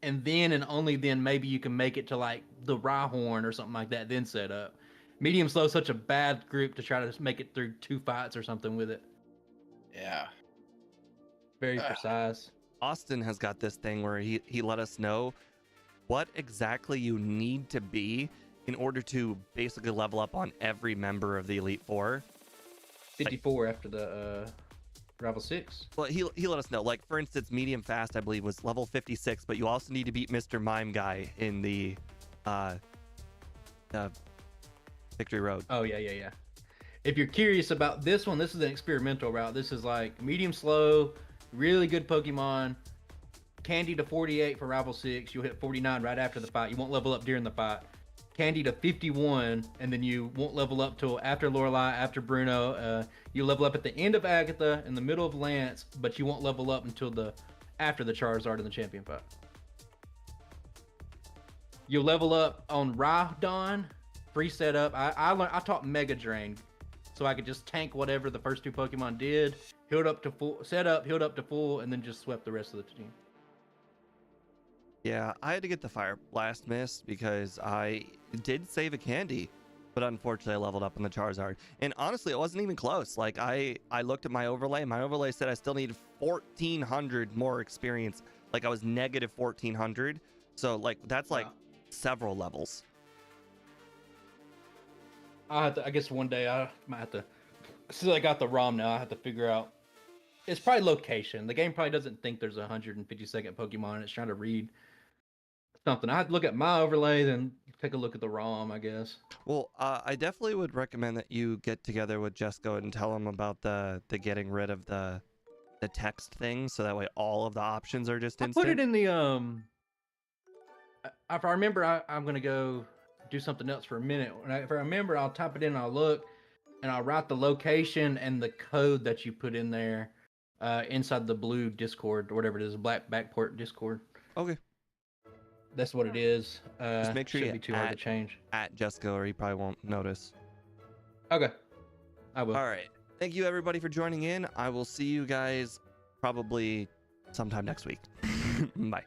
C: and then and only then maybe you can make it to like the Rhyhorn or something like that, then set up. Medium slow is such a bad group to try to make it through 2 fights or something with it.
B: Yeah.
C: Very precise.
A: Austin has got this thing where he let us know what exactly you need to be in order to basically level up on every member of the Elite Four.
C: 54 after the Rival 6.
A: Well, he let us know. Like, for instance, medium fast, I believe, was level 56, but you also need to beat Mr. Mime Guy in the Victory Road.
C: Oh, yeah. If you're curious about this one, this is an experimental route. This is like medium slow, really good Pokemon. Candy to 48 for Rival 6. You'll hit 49 right after the fight. You won't level up during the fight. Candy to 51, and then you won't level up till after Lorelei, after Bruno. You level up at the end of Agatha, in the middle of Lance, but you won't level up until after the Charizard in the champion fight. You'll level up on Rhydon, free setup. I taught Mega Drain, so I could just tank whatever the first 2 Pokemon did, healed up to full, setup, healed up to full, and then just swept the rest of the team.
A: Yeah, I had to get the Fire Blast Mist because I did save a candy, but unfortunately I leveled up on the Charizard. And honestly, it wasn't even close. Like, I looked at my overlay. My overlay said I still needed 1,400 more experience. Like, I was negative 1,400. So, like, that's like several levels.
C: I guess one day I might have to, since I got the ROM now, I have to figure out. It's probably location. The game probably doesn't think there's a 152nd Pokemon. It's trying to read something. I have to look at my overlay, then take a look at the ROM, I guess.
A: Well, I definitely would recommend that you get together with Jesco and tell him about the getting rid of the text thing, so that way all of the options are just
C: I
A: instant.
C: put it in the If I remember, I'm gonna go do something else for a minute. If I remember, I'll type it in. I'll look, and I'll write the location and the code that you put in there inside the blue Discord or whatever it is, black backport Discord.
A: Okay.
C: That's what it is.
A: Just make sure
C: shouldn't
A: you
C: be too hard to change.
A: at Jesco, or he probably won't notice.
C: Okay, I will.
A: All right. Thank you, everybody, for joining in. I will see you guys probably sometime next week. Bye.